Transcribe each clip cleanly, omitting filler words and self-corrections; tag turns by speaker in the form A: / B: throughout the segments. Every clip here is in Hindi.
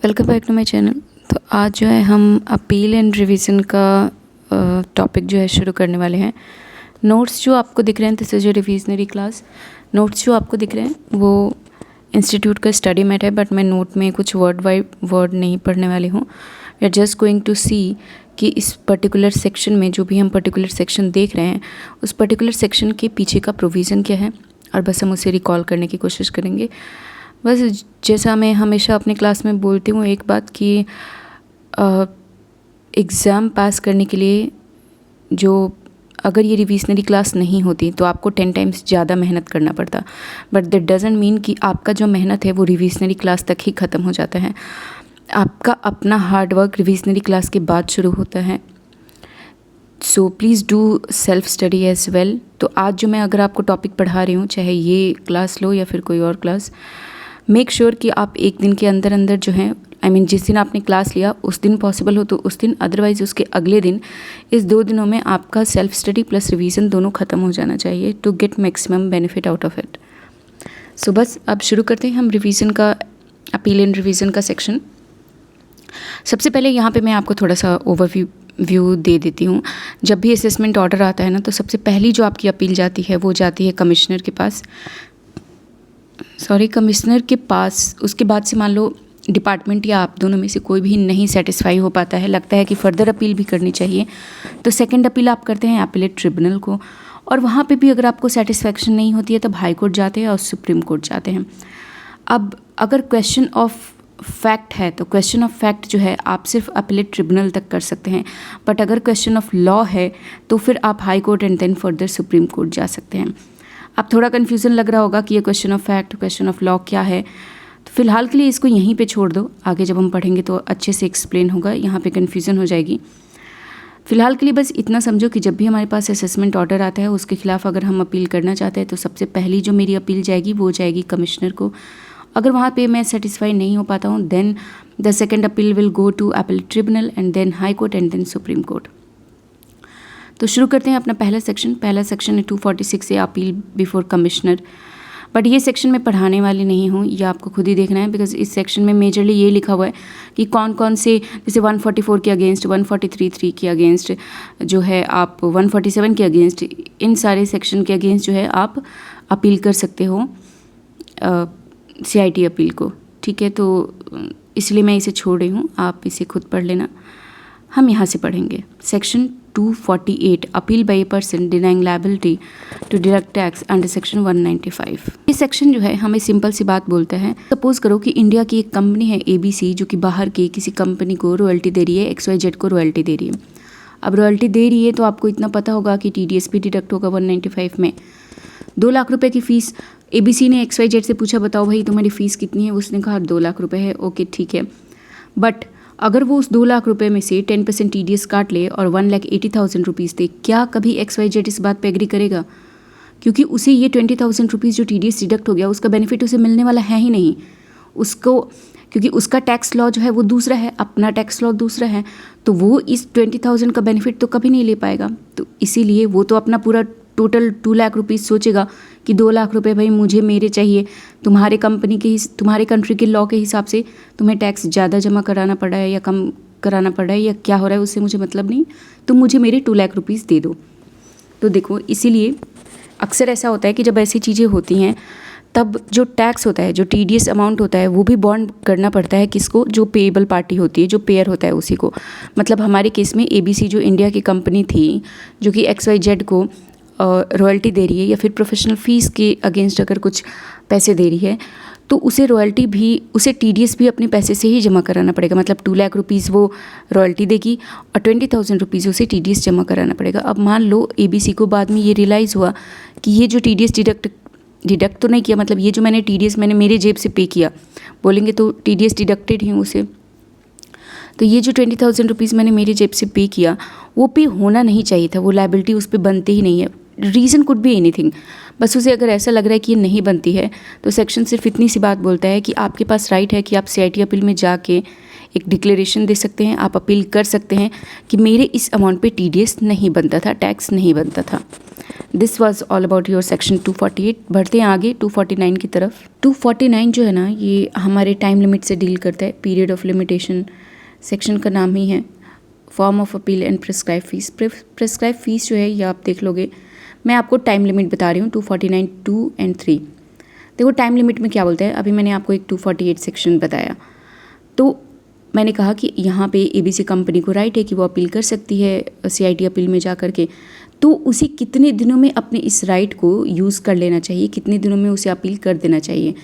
A: Welcome back to my channel. तो आज जो है हम अपील एंड रिवीजन का टॉपिक जो है शुरू करने वाले हैं। नोट्स जो आपको दिख रहे हैं, this is your revisionary class. Notes जो आपको दिख रहे हैं वो इंस्टीट्यूट का स्टडी मैट है, बट मैं नोट में कुछ वर्ड बाय वर्ड नहीं पढ़ने वाली हूँ। We are just going to see कि इस पर्टिकुलर सेक्शन में जो भी हम पर्टिकुलर सेक्शन देख रहे हैं उस पर्टिकुलर सेक्शन के पीछे का प्रोविज़न क्या है, और बस हम उसे रिकॉल करने की कोशिश करेंगे। बस जैसा मैं हमेशा अपनी क्लास में बोलती हूँ एक बात कि एग्ज़ाम पास करने के लिए जो अगर ये रिविजनरी क्लास नहीं होती तो आपको 10 टाइम्स ज़्यादा मेहनत करना पड़ता, बट दैट डजंट मीन कि आपका जो मेहनत है वो रिविजनरी क्लास तक ही ख़त्म हो जाता है। आपका अपना हार्ड वर्क रिविजनरी क्लास के बाद शुरू होता है। सो please do self study as well. तो आज जो मैं अगर आपको टॉपिक पढ़ा रही हूँ, चाहे ये क्लास लो या फिर कोई और क्लास, मेक श्योर कि आप एक दिन के अंदर अंदर जो है जिस दिन आपने क्लास लिया उस दिन पॉसिबल हो तो उस दिन, अदरवाइज़ उसके अगले दिन, इस 2 दिनों में आपका सेल्फ स्टडी प्लस रिवीजन दोनों ख़त्म हो जाना चाहिए to get maximum benefit out of it. So बस अब शुरू करते हैं हम रिवीजन का, अपील एंड रिवीजन का सेक्शन। सबसे पहले यहाँ पे मैं आपको थोड़ा सा ओवरव्यू दे देती हूँ। जब भी असेसमेंट ऑर्डर आता है ना, तो सबसे पहली जो आपकी अपील जाती है वो जाती है कमिश्नर के पास, कमिश्नर के पास। उसके बाद से मान लो डिपार्टमेंट या आप दोनों में से कोई भी नहीं सेटिस्फाई हो पाता है, लगता है कि फ़र्दर अपील भी करनी चाहिए, तो सेकंड अपील आप करते हैं एपीलेट ट्रिब्यूनल को। और वहाँ पे भी अगर आपको सेटिस्फैक्शन नहीं होती है तब हाई कोर्ट जाते हैं और सुप्रीम कोर्ट जाते हैं। अब अगर क्वेश्चन ऑफ फैक्ट है तो क्वेश्चन ऑफ फैक्ट जो है आप सिर्फ अपीलेट ट्रिब्यूनल तक कर सकते हैं, बट अगर क्वेश्चन ऑफ लॉ है तो फिर आप high court and then further supreme court जा सकते हैं। अब थोड़ा कन्फ्यूज़न लग रहा होगा कि ये question of fact, question of law क्या है, तो फिलहाल के लिए इसको यहीं पे छोड़ दो, आगे जब हम पढ़ेंगे तो अच्छे से एक्सप्लेन होगा, यहाँ पे कन्फ्यूज़न हो जाएगी। फ़िलहाल के लिए बस इतना समझो कि जब भी हमारे पास असेसमेंट ऑर्डर आता है उसके खिलाफ अगर हम अपील करना चाहते हैं तो सबसे पहली जो मेरी अपील जाएगी वो जाएगी कमिश्नर को। अगर वहाँ पे मैं सेटिस्फाई नहीं हो पाता हूँ then the second appeal will go to appellate tribunal and then high court and then supreme court. तो शुरू करते हैं अपना पहला सेक्शन है 246 से अपील बिफोर कमिश्नर। बट ये सेक्शन में पढ़ाने वाली नहीं हूँ, ये आपको खुद ही देखना है, बिकॉज इस सेक्शन में मेजरली ये लिखा हुआ है कि कौन कौन से, जैसे 144 के अगेंस्ट, 143(3) के अगेंस्ट जो है आप, 147 के अगेंस्ट, इन सारे सेक्शन के अगेंस्ट जो है आप अपील कर सकते हो CIT अपील को। ठीक है, तो इसलिए मैं इसे छोड़ रही हूँ, आप इसे खुद पढ़ लेना। हम यहाँ से पढ़ेंगे section 248 appeal by a person denying liability to deduct tax under section 195। ये सेक्शन जो है हमें सिंपल सी बात बोलता है, सपोज करो कि इंडिया की एक कंपनी है ABC जो कि बाहर की किसी कंपनी को रॉयल्टी दे रही है, XYZ को रॉयल्टी दे रही है। अब रॉयल्टी दे रही है तो आपको इतना पता होगा कि TDS भी डिडक्ट होगा 195 में। 2 लाख रुपए की फ़ीस, ABC ने XYZ से पूछा बताओ भाई तुम्हारी फ़ीस कितनी है, उसने कहा 2 लाख रुपये है। ओके ठीक है, बट अगर वो उस 2 लाख रुपए में से 10% TDS काट ले और 1,80,000 रुपीज़ दे, क्या कभी XYZ इस बात पे एग्री करेगा? क्योंकि उसे ये 20,000 रुपीज़ जो TDS डिडक्ट हो गया उसका बेनिफिट उसे मिलने वाला है ही नहीं उसको, क्योंकि उसका टैक्स लॉ जो है वो दूसरा है, अपना टैक्स लॉ दूसरा है, तो वो इस 20,000 का बेनिफिट तो कभी नहीं ले पाएगा। तो इसीलिए वो तो अपना पूरा टोटल 2 लाख रुपीज़ सोचेगा कि 2 लाख रुपए भाई मुझे मेरे चाहिए, तुम्हारे कंपनी के तुम्हारे कंट्री के लॉ के हिसाब से तुम्हें टैक्स ज़्यादा जमा कराना पड़ रहा है या कम कराना पड़ रहा है या क्या हो रहा है उससे मुझे मतलब नहीं, तुम मुझे मेरे 2 लाख रुपीज़ दे दो। तो देखो, इसीलिए अक्सर ऐसा होता है कि जब ऐसी चीज़ें होती हैं तब जो टैक्स होता है, जो TDS अमाउंट होता है वो भी बॉन्ड करना पड़ता है किसको, जो पेएबल पार्टी होती है, जो पेयर होता है उसी को। मतलब हमारे केस में ABC जो इंडिया की कंपनी थी जो कि XYZ को रॉयल्टी दे रही है या फिर प्रोफेशनल फ़ीस के अगेंस्ट अगर कुछ पैसे दे रही है तो उसे रॉयल्टी भी, उसे TDS भी अपने पैसे से ही जमा कराना पड़ेगा। मतलब 2 लाख रुपीज़ वो रॉयल्टी देगी और 20,000 रुपीज़ उसे TDS जमा कराना पड़ेगा। अब मान लो ABC को बाद में ये रियलाइज़ हुआ कि ये जो TDS डिडक्ट तो नहीं किया, मतलब ये जो मैंने TDS मैंने मेरे जेब से पे किया, बोलेंगे तो TDS डिडक्टेड ही उसे, तो ये जो 20,000 रुपीज़ मैंने मेरी जेब से पे किया वो पे होना नहीं चाहिए था, वो लायबिलिटी उस पर बनती ही नहीं है। रीज़न कुड बी एनीथिंग, बस उसे अगर ऐसा लग रहा है कि ये नहीं बनती है तो सेक्शन सिर्फ इतनी सी बात बोलता है कि आपके पास राइट है कि आप CIT अपील में जाके एक डिक्लेरेशन दे सकते हैं, आप अपील कर सकते हैं कि मेरे इस अमाउंट पे TDS नहीं बनता था, टैक्स नहीं बनता था। This was all about your section 248। बढ़ते हैं आगे 249 की तरफ। 249 जो है ना, ये हमारे टाइम लिमिट से डील करता है, पीरियड ऑफ लिमिटेशन। सेक्शन का नाम ही है, form of appeal and prescribe fees. Prescribe fees जो है ये आप देख लोगे, मैं आपको टाइम लिमिट बता रही हूँ 249 2 एंड 3। देखो टाइम लिमिट में क्या बोलता है, अभी मैंने आपको एक 248 सेक्शन बताया, तो मैंने कहा कि यहाँ पे ABC कंपनी को राइट है कि वो अपील कर सकती है CIT अपील में जा कर के, तो उसे कितने दिनों में अपने इस राइट को यूज़ कर लेना चाहिए, कितने दिनों में उसे अपील कर देना चाहिए।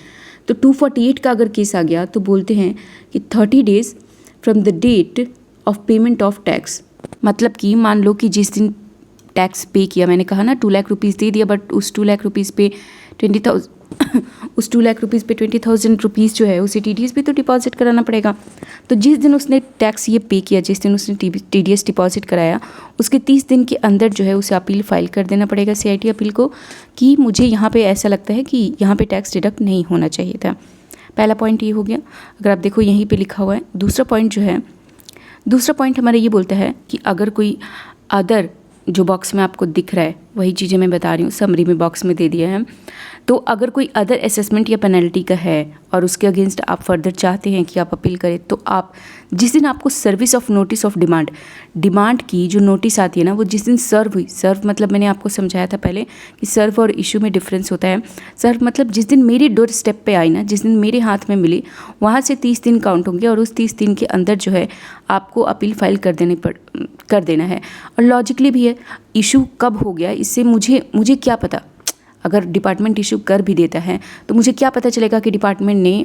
A: तो 248 का अगर केस आ गया तो बोलते हैं कि 30 days from the date of payment of tax. मतलब कि मान लो कि जिस दिन टैक्स पे किया, मैंने कहा ना 2 लाख रुपीज़ दे दिया, बट उस 2 लाख रुपीज़ पे 20,000 उस 2 लाख रुपीज़ पे 20,000 रुपीज़ जो है उसे TDS भी तो डिपॉजिट कराना पड़ेगा। तो जिस दिन उसने टैक्स ये पे किया, जिस दिन उसने TDS डिपॉजिट कराया, उसके 30 दिन के अंदर जो है उसे अपील फाइल कर देना पड़ेगा CIT अपील को कि मुझे यहाँ पे ऐसा लगता है कि यहाँ पे टैक्स डिडक्ट नहीं होना चाहिए था। पहला पॉइंट ये हो गया, अगर आप देखो यहीं पे लिखा हुआ है। दूसरा पॉइंट हमारा ये बोलता है कि अगर कोई अदर, जो बॉक्स में आपको दिख रहा है वही चीज़ें मैं बता रही हूँ, समरी में बॉक्स में दे दिया है, तो अगर कोई अदर असेसमेंट या पेनल्टी का है और उसके अगेंस्ट आप फर्दर चाहते हैं कि आप अपील करें, तो आप जिस दिन आपको service of notice of demand की जो नोटिस आती है ना, वो जिस दिन सर्व हुई, सर्व मतलब मैंने आपको समझाया था पहले कि सर्व और इशू में डिफरेंस होता है। सर्व मतलब जिस दिन मेरे डोर स्टेप पे आई ना, जिस दिन मेरे हाथ में मिली, वहाँ से 30 दिन काउंट होंगे और उस 30 दिन के अंदर जो है आपको अपील फाइल कर देना है। और लॉजिकली भी है, इशू कब हो गया इससे मुझे क्या पता। अगर डिपार्टमेंट इशू कर भी देता है तो मुझे क्या पता चलेगा कि डिपार्टमेंट ने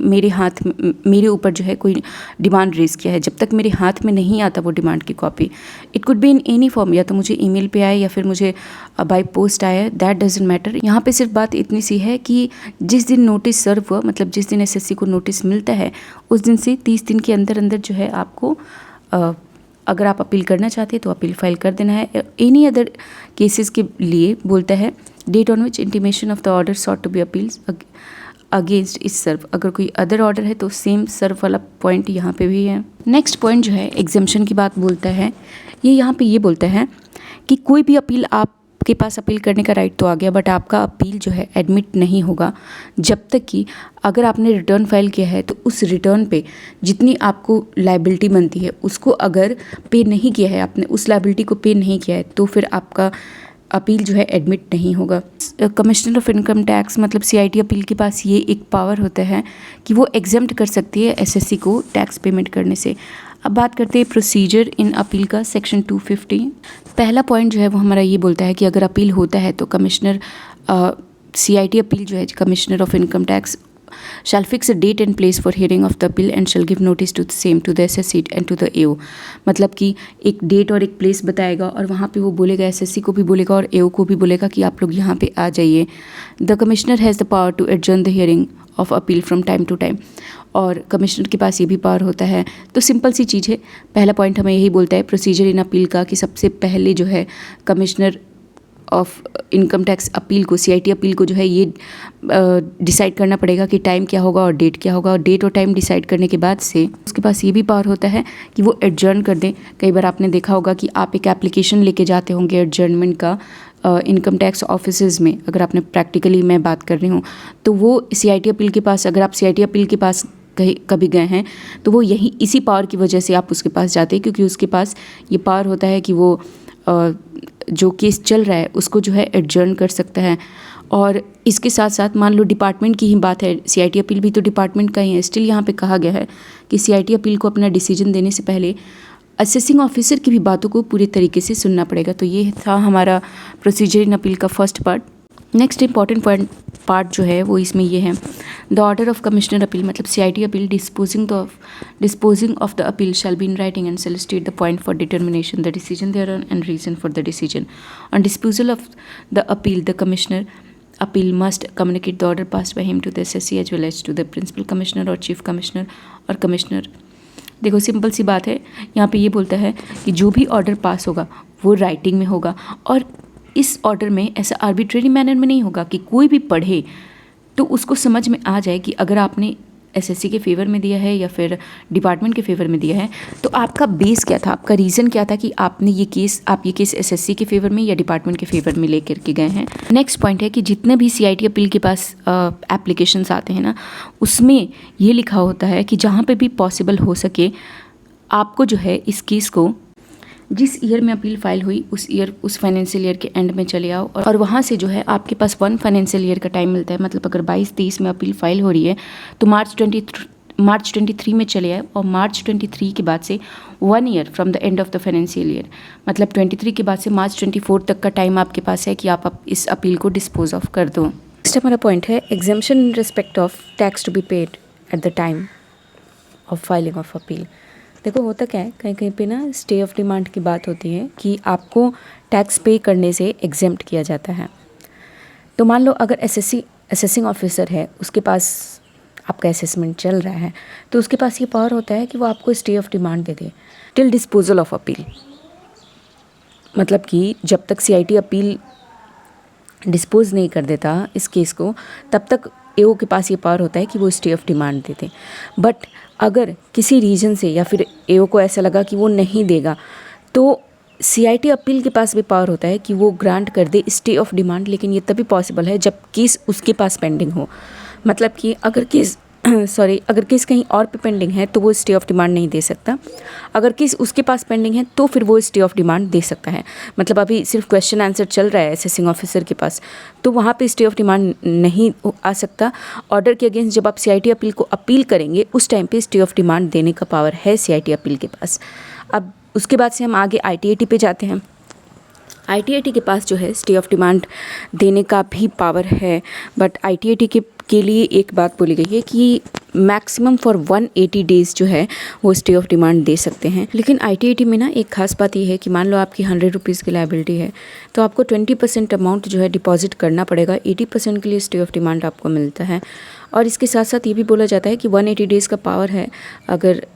A: मेरे ऊपर जो है कोई डिमांड रेज़ किया है, जब तक मेरे हाथ में नहीं आता वो डिमांड की copy. It could be in any form, या तो मुझे ईमेल पे आए या फिर मुझे बाय पोस्ट आया, दैट डजंट मैटर। यहाँ पे सिर्फ बात इतनी सी है कि जिस दिन नोटिस सर्व हुआ, मतलब जिस दिन SSC को नोटिस मिलता है, उस दिन से 30 दिन के अंदर जो है आपको अगर आप अपील करना चाहते हैं तो अपील फाइल कर देना है। एनी अदर केसेस के लिए बोलता है date on which intimation of the order sought to be appeals against is served. अगर कोई अदर ऑर्डर है तो सेम सर्व वाला पॉइंट यहाँ पे भी है। नेक्स्ट पॉइंट जो है एग्जम्पशन की बात बोलता है, ये यहाँ पे ये बोलता है कि कोई भी अपील, आपके पास अपील करने का राइट तो आ गया, बट आपका अपील जो है एडमिट नहीं होगा जब तक कि अगर आपने रिटर्न फाइल किया है तो उस रिटर्न पे जितनी आपको लायबिलिटी बनती है उसको अगर पे नहीं किया है, आपने उस लायबिलिटी को पे नहीं किया है, तो फिर आपका अपील जो है एडमिट नहीं होगा। कमिश्नर ऑफ इनकम टैक्स मतलब CIT अपील के पास ये एक पावर होता है कि वो एग्जम्प्ट कर सकती है SSC को टैक्स पेमेंट करने से। अब बात करते हैं प्रोसीजर इन अपील का, सेक्शन 250। पहला पॉइंट जो है वो हमारा ये बोलता है कि अगर अपील होता है तो कमिश्नर CIT अपील जो है, commissioner of income tax shall fix a date and place for hearing of the appeal and shall give notice to the same to the SSC and to the AO। मतलब कि एक डेट और एक प्लेस बताएगा और वहाँ पे वो बोलेगा, SSC को भी बोलेगा और AO को भी बोलेगा कि आप लोग यहाँ पे आ जाइए। The commissioner has the power to adjourn the hearing of appeal from time to time, और कमिश्नर के पास ये भी पावर होता है। तो सिंपल सी चीज़ है, पहला पॉइंट हमें यही बोलता है प्रोसीजर इन अपील का कि सबसे पहले जो है commissioner of income tax appeal को, CIT अपील को जो है ये डिसाइड करना पड़ेगा कि टाइम क्या होगा और डेट क्या होगा, और डेट और टाइम डिसाइड करने के बाद से उसके पास ये भी पावर होता है कि वो एडजर्न कर दें। कई बार आपने देखा होगा कि आप एक एप्लीकेशन लेके जाते होंगे एडजर्नमेंट का इनकम टैक्स ऑफिसेज में, अगर आपने प्रैक्टिकली मैं बात कर रही हूँ, तो वो CIT अपील के पास, अगर आप CIT अपील के पास कभी गए हैं तो वो यही इसी पावर की वजह से आप उसके पास जाते हैं, क्योंकि उसके पास ये पावर होता है कि वो जो केस चल रहा है उसको जो है एडजर्न कर सकता है। और इसके साथ साथ मान लो डिपार्टमेंट की ही बात है, CIT अपील भी तो डिपार्टमेंट का ही है, स्टिल यहाँ पे कहा गया है कि CIT अपील को अपना डिसीजन देने से पहले असेसिंग ऑफिसर की भी बातों को पूरी तरीके से सुनना पड़ेगा। तो ये था हमारा प्रोसीजर इन अपील का first part. Next important part जो है वो इसमें ये है, the order of commissioner appeal मतलब CIT appeal disposing of the appeal shall be in writing and shall state the point for determination, the decision thereon and reason for the decision. On disposal of the appeal the commissioner appeal must communicate the order pass by him to the SSC as well as to the principal commissioner और चीफ कमिश्नर और कमिश्नर। देखो सिंपल सी बात है, यहाँ पे ये बोलता है कि जो भी ऑर्डर पास होगा वो राइटिंग में होगा, और इस ऑर्डर में ऐसा आर्बिट्रेरी मैनर में नहीं होगा कि कोई भी पढ़े तो उसको समझ में आ जाए कि अगर आपने एसएससी के फेवर में दिया है या फिर डिपार्टमेंट के फेवर में दिया है, तो आपका बेस क्या था, आपका रीज़न क्या था कि आपने ये केस एसएससी के फेवर में या डिपार्टमेंट के फेवर में लेकर के गए हैं। नेक्स्ट पॉइंट है कि जितने भी सीआईटी अपील के पास एप्लीकेशंस आते हैं ना, उसमें ये लिखा होता है कि जहाँ पे भी पॉसिबल हो सके आपको जो है इस केस को जिस ईयर में अपील फाइल हुई उस फाइनेंशियल ईयर के एंड में चले आओ और वहाँ से जो है आपके पास 1 फाइनेंशियल ईयर का टाइम मिलता है। मतलब अगर 22-23 में अपील फाइल हो रही है तो मार्च 23 में चले आए और मार्च 23 के बाद से 1 year from the end of the financial year, मतलब 23 के बाद से मार्च 24 तक का टाइम आपके पास है कि आप इस अपील को डिस्पोज ऑफ कर दो। नेक्स्ट हमारा पॉइंट है exemption in respect of tax to be paid at the time of filing of appeal. देखो होता क्या है, कहीं कहीं पे ना स्टे ऑफ डिमांड की बात होती है कि आपको टैक्स पे करने से एग्जेम्प्ट किया जाता है। तो मान लो अगर असेसिंग ऑफिसर है, उसके पास आपका असेसमेंट चल रहा है, तो उसके पास ये पावर होता है कि वो आपको stay of demand they they till disposal of appeal. मतलब कि जब तक सीआईटी अपील डिस्पोज नहीं कर देता इस केस को, तब तक एओ के पास ये पावर होता है कि वो stay of demand they they. But अगर किसी रीजन से या फिर एओ को ऐसा लगा कि वो नहीं देगा, तो सीआईटी अपील के पास भी पावर होता है कि वो ग्रांट कर दे स्टे ऑफ डिमांड, लेकिन ये तभी पॉसिबल है जब केस उसके पास पेंडिंग हो। मतलब कि अगर केस कहीं और पे पेंडिंग है तो वो स्टे ऑफ डिमांड नहीं दे सकता, अगर केस उसके पास पेंडिंग है तो फिर वो स्टे ऑफ डिमांड दे सकता है। मतलब अभी सिर्फ क्वेश्चन आंसर चल रहा है असेसिंग ऑफिसर के पास, तो वहाँ पे स्टे ऑफ डिमांड नहीं आ सकता। ऑर्डर के अगेंस्ट जब आप सीआईटी अपील को अपील करेंगे उस टाइम पे स्टे ऑफ डिमांड देने का पावर है सीआईटी अपील के पास। अब उसके बाद से हम आगे आईटीएटी पे जाते हैं। आईटीएटी के पास जो है स्टे ऑफ डिमांड देने का भी पावर है, बट आईटीएटी के लिए एक बात बोली गई है कि मैक्सिमम फॉर 180 डेज़ जो है वो स्टे ऑफ डिमांड दे सकते हैं। लेकिन आईटीएटी में ना एक खास बात ये है कि मान लो आपकी 100 रुपीज़ की लायबिलिटी है, तो आपको 20% अमाउंट जो है डिपॉजिट करना पड़ेगा, 80% के लिए स्टे ऑफ डिमांड आपको मिलता है। और इसके साथ साथ ये भी बोला जाता है कि 180 डेज़ का पावर है अगर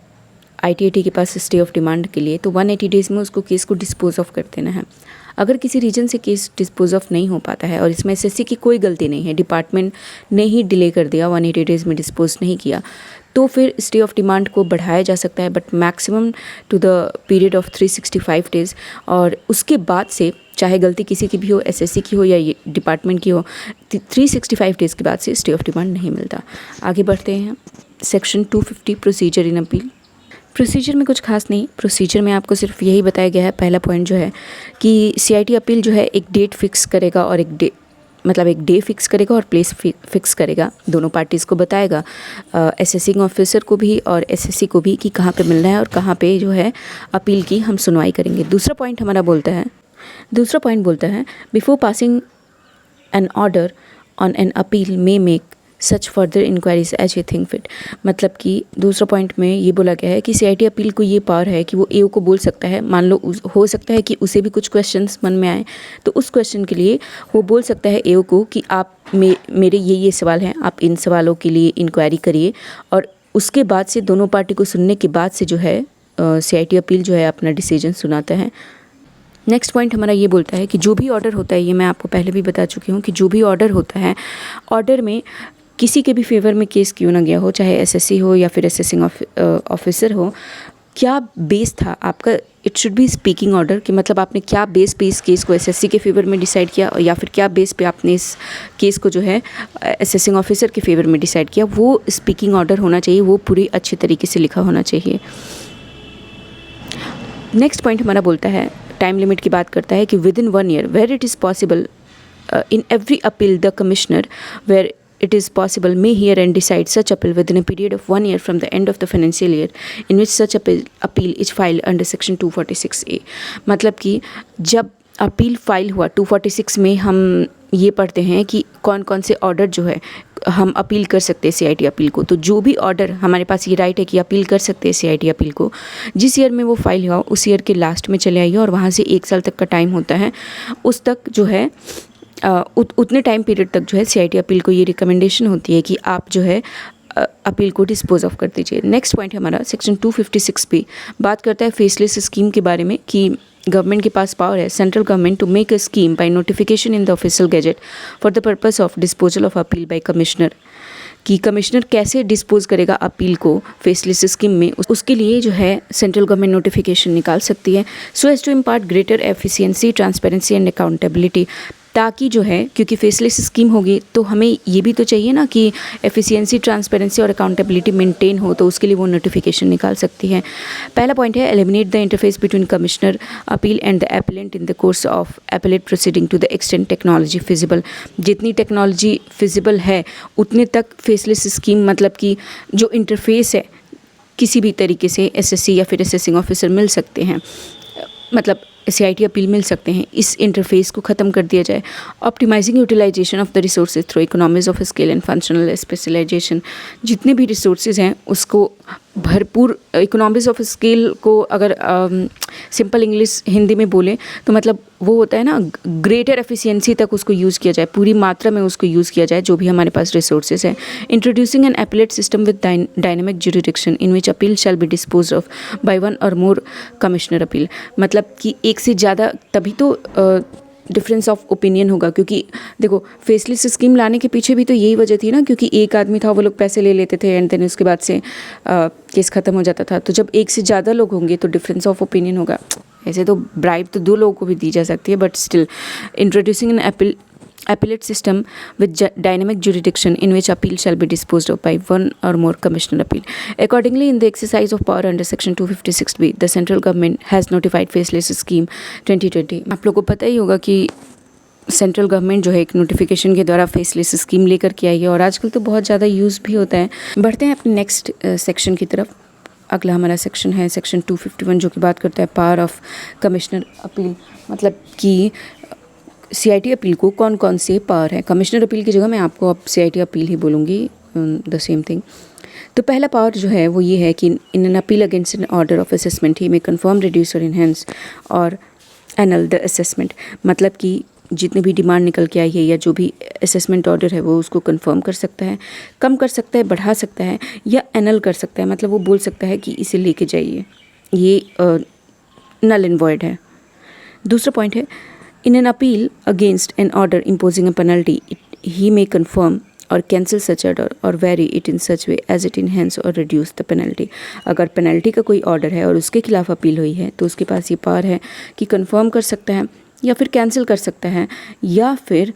A: आईटीएटी के पास स्टे ऑफ डिमांड के लिए, तो 180 डेज़ में उसको केस को डिस्पोज ऑफ कर देना है। अगर किसी रीजन से केस डिस्पोज ऑफ नहीं हो पाता है और इसमें एसएससी की कोई गलती नहीं है, डिपार्टमेंट ने ही डिले कर दिया, 180 डेज़ में डिस्पोज नहीं किया, तो फिर स्टे ऑफ डिमांड को बढ़ाया जा सकता है, but maximum to the period of 365 days. और उसके बाद से चाहे गलती किसी की भी हो, एसएससी की हो या ये डिपार्टमेंट की हो, 365 डेज़ के बाद से स्टे ऑफ डिमांड नहीं मिलता। आगे बढ़ते हैं। Section 250 procedure in appeal. Procedure में कुछ खास नहीं, प्रोसीजर में आपको सिर्फ यही बताया गया है, पहला पॉइंट जो है कि सीआईटी अपील जो है एक डेट फिक्स करेगा और एक डे फिक्स करेगा और प्लेस फिक्स करेगा, दोनों पार्टीज़ को बताएगा, असेसिंग ऑफिसर को भी और एसएससी को भी कि कहाँ पे मिलना है और कहाँ पे जो है अपील की हम सुनवाई करेंगे। दूसरा पॉइंट बोलता है before passing an order on an appeal may make such further inquiries as you think fit. मतलब कि दूसरा पॉइंट में ये बोला गया है कि सीआईटी अपील को ये पावर है कि वो एओ को बोल सकता है, मान लो हो सकता है कि उसे भी कुछ क्वेश्चंस मन में आए, तो उस क्वेश्चन के लिए वो बोल सकता है एओ को कि आप मेरे ये सवाल हैं, आप इन सवालों के लिए इंक्वायरी करिए। और उसके बाद से दोनों पार्टी को सुनने के बाद से जो है सीआईटी अपील जो है अपना डिसीजन सुनाता है। नेक्स्ट पॉइंट हमारा ये बोलता है कि जो भी ऑर्डर होता है, ये मैं आपको पहले भी बता चुकी हूँ कि जो भी ऑर्डर होता है, ऑर्डर में किसी के भी फेवर में केस क्यों ना गया हो, चाहे एसएससी हो या फिर असेसिंग ऑफिसर हो, क्या बेस था आपका, it should be speaking order, कि मतलब आपने क्या बेस पे इस केस को एसएससी के फेवर में डिसाइड किया या फिर क्या बेस पे आपने इस केस को जो है असेसिंग ऑफिसर के फेवर में डिसाइड किया, वो स्पीकिंग ऑर्डर होना चाहिए, वो पूरी अच्छी तरीके से लिखा होना चाहिए। नेक्स्ट पॉइंट हमारा बोलता है, टाइम लिमिट की बात करता है कि within 1 year where it is possible in every appeal the commissioner where it is possible may hear and decide such appeal within a period of 1 year from the end of the financial year in which such appeal is filed under section 246A। मतलब कि जब अपील फाइल हुआ 246 में हम ये पढ़ते हैं कि कौन कौन से ऑर्डर जो है हम अपील कर सकते हैं सीआईटी अपील को। तो जो भी ऑर्डर हमारे पास ये राइट है कि अपील कर सकते हैं सीआईटी अपील को, जिस ईयर में वो फाइल हुआ उस ईयर के लास्ट में चले आइए और वहाँ से 1 साल तक का टाइम होता है, उस तक जो है उतने टाइम पीरियड तक जो है सीआईटी अपील को ये रिकमेंडेशन होती है कि आप जो है अपील को डिस्पोज ऑफ कर दीजिए। नेक्स्ट पॉइंट हमारा सेक्शन 256 पे बात करता है फेसलेस स्कीम के बारे में कि गवर्नमेंट के पास पावर है, central government, to make a scheme by notification in the official gazette for the purpose of disposal of appeal by commissioner, कि कमिश्नर कैसे डिस्पोज करेगा अपील को फेसलेस स्कीम में, उसके लिए जो है सेंट्रल गवर्नमेंट नोटिफिकेशन निकाल सकती है, so as to impart greater efficiency, transparency and accountability, ताकि जो है, क्योंकि फेसलेस स्कीम होगी तो हमें ये भी तो चाहिए ना कि एफिशिएंसी, ट्रांसपेरेंसी और अकाउंटेबिलिटी मेंटेन हो, तो उसके लिए वो नोटिफिकेशन निकाल सकती है। पहला पॉइंट है eliminate the interface between commissioner appeal and the appellant in the course of appellate proceeding to the extent technology feasible. जितनी टेक्नोलॉजी फिजिबल है उतने तक फेसलेस स्कीम, मतलब कि जो इंटरफेस है किसी भी तरीके से एसएससी या फिर असेसिंग ऑफिसर मिल सकते हैं, मतलब सीआईटी अपील मिल सकते हैं, इस इंटरफेस को ख़त्म कर दिया जाए। Optimising utilisation of the resources through economies of scale and functional specialisation, जितने भी रिसोर्सेज हैं उसको भरपूर, इकोनॉमीज ऑफ स्केल को अगर सिंपल इंग्लिश हिंदी में बोलें तो मतलब वो होता है ना, ग्रेटर एफिशिएंसी तक उसको यूज़ किया जाए, पूरी मात्रा में उसको यूज़ किया जाए जो भी हमारे पास रिसोर्सेज है। Introducing N appellate system with dynamic jurisdiction in which appeal shall be dispose of by one और मोर कमिश्नर अपील, मतलब कि एक से ज़्यादा, तभी तो डिफरेंस ऑफ ओपिनियन होगा। क्योंकि देखो फेसलेस स्कीम लाने के पीछे भी तो यही वजह थी ना, क्योंकि एक आदमी था, वो लोग पैसे ले लेते थे एंड देन उसके बाद से केस ख़त्म हो जाता था। तो जब एक से ज़्यादा लोग होंगे तो डिफरेंस ऑफ ओपिनियन होगा। ऐसे तो ब्राइब तो 2 लोगों को भी दी जा सकती है, but still introducing N appellate system with dynamic jurisdiction in which appeal shall be disposed of by one or more commissioner appeal. Accordingly, in the exercise of power under section 256B, the central government has notified faceless scheme 2020. आप लोगों को पता ही होगा कि सेंट्रल गवर्नमेंट जो है एक नोटिफिकेशन के द्वारा फेसलेस स्कीम लेकर के आई है और आजकल तो बहुत ज़्यादा यूज़ भी होता है। बढ़ते हैं अपने नेक्स्ट सेक्शन की तरफ। अगला हमारा सेक्शन है सेक्शन 251 जो कि बात करता है पावर ऑफ कमिश्नर अपील, मतलब कि सीआईटी अपील को कौन कौन से पावर है। कमिश्नर अपील की जगह मैं आपको अब सीआईटी अपील ही बोलूँगी, द सेम थिंग। तो पहला पावर जो है वो ये है कि in an appeal against an order of assessment he may confirm, reduce और इनहेंस और एनल द असेसमेंट, मतलब कि जितनी भी डिमांड निकल के आई है या जो भी असेसमेंट ऑर्डर है वो उसको कंफर्म कर सकता है, कम कर सकता है, बढ़ा सकता है या एनल कर सकता है, मतलब वो बोल सकता है कि इसे लेके जाइए, ये नल एंड वॉइड है। दूसरा पॉइंट है in an appeal against an order imposing a penalty he may confirm और कैंसिल सच ऑर्डर और vary it in such way as it enhance और रिड्यूस द पेनल्टी। अगर पेनल्टी का कोई ऑर्डर है और उसके खिलाफ अपील हुई है तो उसके पास ये पावर है कि कंफर्म कर सकता है या फिर कैंसिल कर सकता है या फिर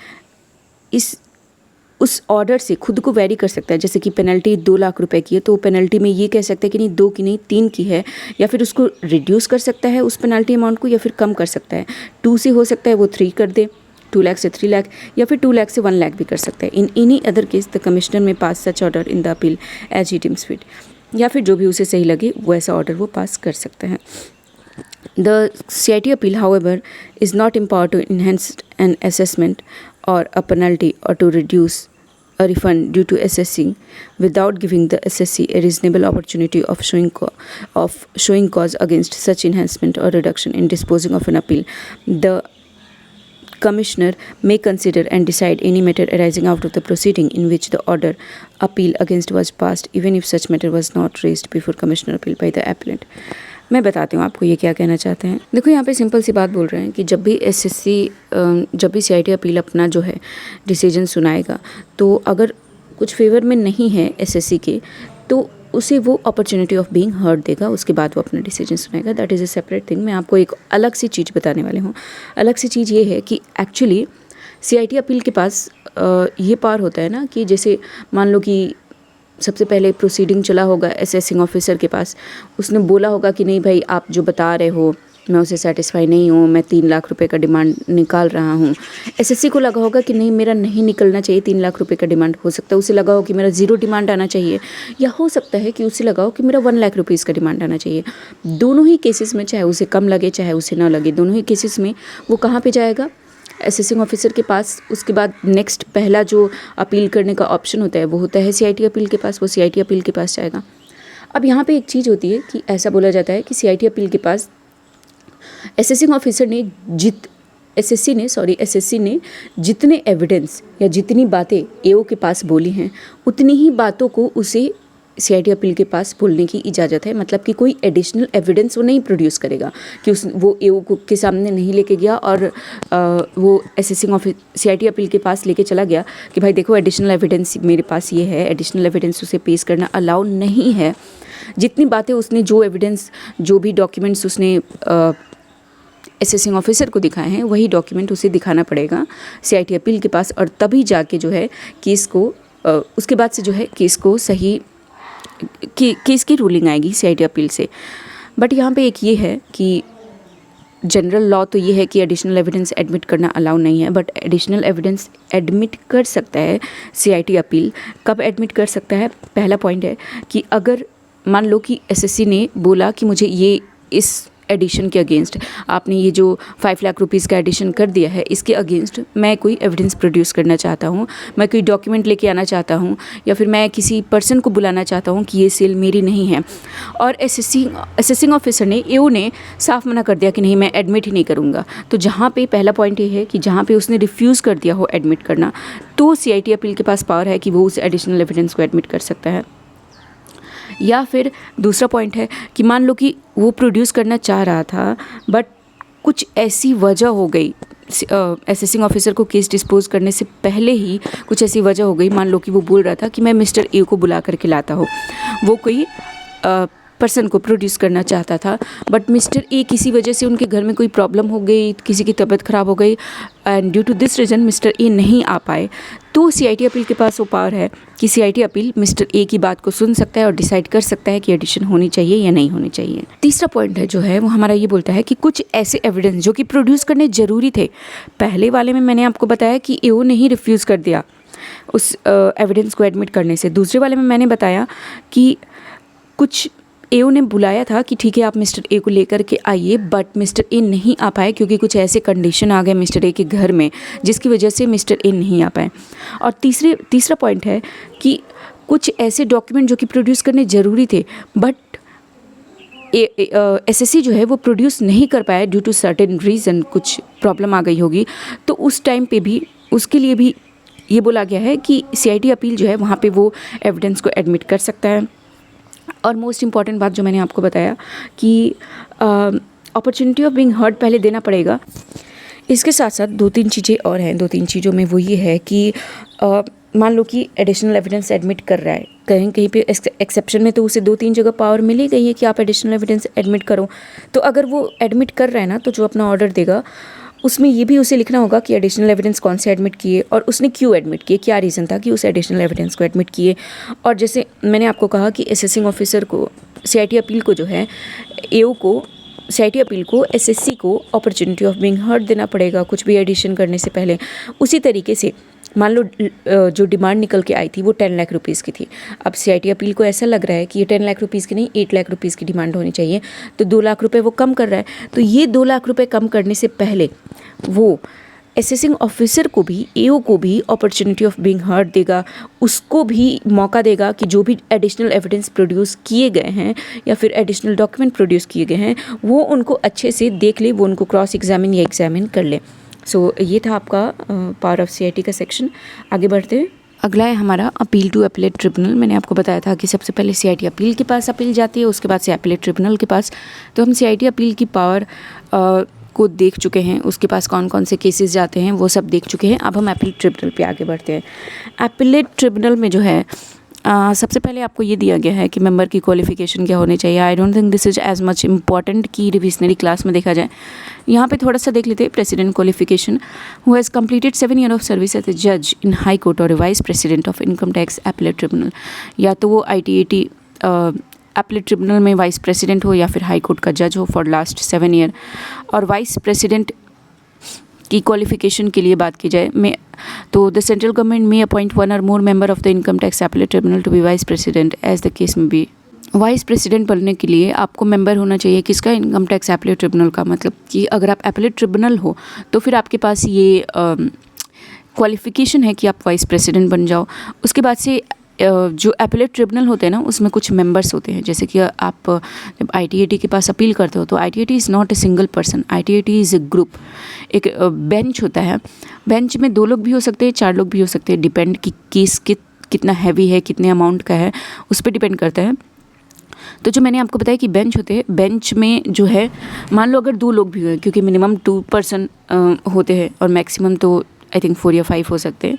A: उस ऑर्डर से खुद को वेरी कर सकता है। जैसे कि पेनल्टी 2 लाख रुपए की है तो पेनल्टी में ये कह सकता है कि नहीं 2 की नहीं 3 की है, या फिर उसको रिड्यूस कर सकता है उस पेनल्टी अमाउंट को या फिर कम कर सकता है। 2 से हो सकता है वो 3 कर दे, 2 लाख से 3 लाख, या फिर 2 लाख से 1 लाख भी कर सकता है। In any other case the commissioner may pass such order in the appeal as he deems fit, या फिर जो भी उसे सही लगे वो ऐसा ऑर्डर वो पास कर सकते हैं। The CIT appeal, however, is not empowered to enhance an assessment or a penalty or to reduce a refund due to assessing without giving the assessee a reasonable opportunity of showing cause against such enhancement or reduction. In disposing of an appeal, the Commissioner may consider and decide any matter arising out of the proceeding in which the order appeal against was passed, even if such matter was not raised before Commissioner appeal by the appellant. मैं बताती हूँ आपको ये क्या कहना चाहते हैं। देखो यहाँ पे सिंपल सी बात बोल रहे हैं कि जब भी सीआईटी अपील अपना जो है डिसीजन सुनाएगा तो अगर कुछ फेवर में नहीं है एसएससी के तो उसे वो अपॉर्चुनिटी ऑफ बीइंग हर्ड देगा, उसके बाद वो अपना डिसीजन सुनाएगा। That is a separate thing. मैं आपको एक अलग सी चीज़ बताने वाले हूँ। अलग सी चीज़ ये है कि एक्चुअली सीआईटी अपील के पास ये पावर होता है ना कि जैसे मान लो कि सबसे पहले प्रोसीडिंग चला होगा असेसिंग ऑफिसर के पास, उसने बोला होगा कि नहीं भाई आप जो बता रहे हो मैं उसे सेटिस्फाई नहीं हूँ, मैं 3 लाख रुपए का डिमांड निकाल रहा हूँ। एसएससी को लगा होगा कि नहीं मेरा नहीं निकलना चाहिए 3 लाख रुपए का डिमांड, हो सकता है उसे लगा हो कि मेरा 0 डिमांड आना चाहिए, या हो सकता है कि उसे लगा हो कि मेरा 1 लाख रुपीज़ का डिमांड आना चाहिए। दोनों ही केसेस में चाहे उसे कम लगे चाहे उसे ना लगे, दोनों ही केसेस में वो कहाँ पर जाएगा, असेसिंग ऑफिसर के पास। उसके बाद नेक्स्ट पहला जो अपील करने का ऑप्शन होता है वो होता है सीआईटी अपील के पास, वो सीआईटी अपील के पास जाएगा। अब यहाँ पे एक चीज़ होती है कि ऐसा बोला जाता है कि सीआईटी अपील के पास असेसिंग ऑफिसर ने एसएससी ने जितने एविडेंस या जितनी बातें एओ के पास बोली हैं उतनी ही बातों को उसे CIT अपील के पास बोलने की इजाज़त है, मतलब कि कोई एडिशनल एविडेंस वो नहीं प्रोड्यूस करेगा कि वो AO के सामने नहीं लेके गया और वो असेसिंग ऑफिस CIT अपील के पास लेके चला गया कि भाई देखो एडिशनल एविडेंस मेरे पास ये है, एडिशनल एविडेंस उसे पेश करना अलाउ नहीं है। जितनी बातें उसने, जो एविडेंस, जो भी डॉक्यूमेंट्स उसने असेसिंग ऑफिसर को दिखाए हैं, वही डॉक्यूमेंट उसे दिखाना पड़ेगा CIT अपील के पास, और तभी जाके जो है केस को उसके बाद से जो है केस को सही केस की रूलिंग आएगी CIT अपील से। बट यहाँ पे एक ये है कि जनरल लॉ तो ये है कि एडिशनल एविडेंस एडमिट करना अलाउ नहीं है, बट एडिशनल एविडेंस एडमिट कर सकता है CIT अपील। कब एडमिट कर सकता है? पहला पॉइंट है कि अगर मान लो कि SSC ने बोला कि मुझे ये इस एडिशन के अगेंस्ट, आपने ये जो 5 लाख रुपीज़ का एडिशन कर दिया है, इसके अगेंस्ट मैं कोई एविडेंस प्रोड्यूस करना चाहता हूँ, मैं कोई डॉक्यूमेंट लेके आना चाहता हूँ, या फिर मैं किसी पर्सन को बुलाना चाहता हूँ कि ये सेल मेरी नहीं है, और असेसिंग ऑफिसर ने, AO ने साफ मना कर दिया कि नहीं मैं एडमिट ही नहीं करूँगा। तो जहाँ पे पहला पॉइंट ये है कि जहाँ पे उसने रिफ्यूज़ कर दिया हो एडमिट करना, तो CIT अपील के पास पावर है कि वो उस एडिशनल एविडेंस को एडमिट कर सकता है। या फिर दूसरा पॉइंट है कि मान लो कि वो प्रोड्यूस करना चाह रहा था, बट कुछ ऐसी वजह हो गई, असेसिंग ऑफिसर को केस डिस्पोज करने से पहले ही कुछ ऐसी वजह हो गई, मान लो कि वो बोल रहा था कि मैं मिस्टर A को बुला करके लाता हूँ, वो कोई पर्सन को प्रोड्यूस करना चाहता था, बट मिस्टर A किसी वजह से उनके घर में कोई प्रॉब्लम हो गई, किसी की तबीयत ख़राब हो गई, and due to this reason mister A नहीं आ पाए, तो CIT अपील के पास वो पावर है कि CIT अपील मिस्टर A की बात को सुन सकता है और डिसाइड कर सकता है कि एडिशन होनी चाहिए या नहीं होनी चाहिए। तीसरा पॉइंट है जो है वो हमारा ये बोलता है कि कुछ ऐसे एविडेंस जो कि प्रोड्यूस करने ज़रूरी थे, पहले वाले में मैंने आपको बताया कि AO ने ही रिफ्यूज़ कर दिया उस एविडेंस को एडमिट करने से, दूसरे वाले में मैंने बताया कि कुछ AO ने बुलाया था कि ठीक है आप मिस्टर A को लेकर के आइए, बट मिस्टर A नहीं आ पाए क्योंकि कुछ ऐसे कंडीशन आ गए मिस्टर A के घर में जिसकी वजह से मिस्टर A नहीं आ पाए। और तीसरा पॉइंट है कि कुछ ऐसे डॉक्यूमेंट जो कि प्रोड्यूस करने ज़रूरी थे, बट SSC जो है वो प्रोड्यूस नहीं कर पाया ड्यू टू सर्टेन रीज़न, कुछ प्रॉब्लम आ गई होगी, तो उस टाइम पे भी उसके लिए भी ये बोला गया है कि CIT अपील जो है वहाँ पे वो एविडेंस को एडमिट कर सकता है। और मोस्ट इम्पॉर्टेंट बात जो मैंने आपको बताया कि अपॉर्चुनिटी ऑफ बीइंग हर्ड पहले देना पड़ेगा। इसके साथ साथ 2-3 चीज़ें और हैं। 2-3 चीज़ों में वो ये है कि मान लो कि एडिशनल एविडेंस एडमिट कर रहा है, कहीं पे एक्सेप्शन में तो उसे 2-3 जगह पावर मिल ही गई है कि आप एडिशनल एविडेंस एडमिट करो। तो अगर वो एडमिट कर रहा है ना, तो जो अपना ऑर्डर देगा उसमें ये भी उसे लिखना होगा कि एडिशनल एविडेंस कौन से एडमिट किए और उसने क्यों एडमिट किए, क्या रीज़न था कि उस एडिशनल एविडेंस को एडमिट किए। और जैसे मैंने आपको कहा कि असेसिंग ऑफिसर को CIT अपील को जो है AO को CIT अपील को SSC को अपॉर्चुनिटी ऑफ बीइंग हर्ड देना पड़ेगा कुछ भी एडिशन करने से पहले। उसी तरीके से मान लो जो डिमांड निकल के आई थी वो 10 लाख रुपीज़ की थी, अब CIT अपील को ऐसा लग रहा है कि ये 10 लाख रुपीज़ की नहीं 8 लाख रुपीज़ की डिमांड होनी चाहिए, तो 2 लाख रुपए वो कम कर रहा है। तो ये 2 लाख रुपए कम करने से पहले वो असेसिंग ऑफिसर को भी AO को भी अपॉर्चुनिटी ऑफ बीइंग हर्ड देगा, उसको भी मौका देगा कि जो भी एडिशनल एविडेंस प्रोड्यूस किए गए हैं या फिर एडिशनल डॉक्यूमेंट प्रोड्यूस किए गए हैं वो उनको अच्छे से देख ले, वो उनको क्रॉस एग्जामिन या एग्जामिन कर ले। सो ये था आपका पावर ऑफ CIT का सेक्शन। आगे बढ़ते हैं। अगला है हमारा अपील टू अपीलेट ट्रिब्यूनल। मैंने आपको बताया था कि सबसे पहले CIT अपील के पास अपील जाती है, उसके बाद से अपीलेट ट्रिब्यूनल के पास। तो हम CIT अपील की पावर को देख चुके हैं, उसके पास कौन कौन से केसेस जाते हैं वो सब देख चुके हैं। अब हम अपीलेट ट्रिब्यूनल पे आगे बढ़ते हैं। अपीलेट ट्रिब्यूनल में जो है सबसे पहले आपको ये दिया गया है कि मेंबर की क्वालिफिकेशन क्या होनी चाहिए। I don't think this is as much important कि रिविजनरी क्लास में देखा जाए। यहाँ पे थोड़ा सा देख लेते हैं। President qualification, who has completed 7 year of service as a जज इन हाई कोर्ट और vice president of income tax appellate tribunal, या तो वो ITAT अपीलेट ट्रिब्यूनल में वाइस प्रेसिडेंट हो या फिर हाई कोर्ट का जज हो फॉर लास्ट 7 ईयर। और वाइस प्रेसिडेंट की क्वालिफिकेशन के लिए बात की जाए में तो द सेंट्रल गवर्नमेंट में अपॉइंट 1 और more member of the income tax appellate tribunal to be vice president as the case may be. Vice president बनने के लिए आपको मेंबर होना चाहिए किसका, इनकम टैक्स अपीलेट ट्रिब्यूनल का। मतलब कि अगर आप अपीलेट ट्रिब्यूनल हो तो फिर आपके पास ये क्वालिफिकेशन है कि आप वाइस प्रेसिडेंट बन जाओ। उसके बाद से जो अपीलेट ट्रिब्यूनल होते हैं ना उसमें कुछ मेंबर्स होते हैं। जैसे कि आप जब ITAT के पास अपील करते हो तो ITAT is not a single person, ITAT is a group. एक बेंच होता है, बेंच में 2 लोग भी हो सकते हैं, 4 लोग भी हो सकते हैं, डिपेंड कि केस कितना हैवी है, कितने अमाउंट का है, उस पर डिपेंड करता है। तो जो मैंने आपको बताया कि बेंच होते हैं, बेंच में जो है मान लो अगर 2 लोग भी हुए, क्योंकि मिनिमम 2 पर्सन होते हैं और मैक्सिमम तो आई थिंक 4 या 5 हो सकते हैं।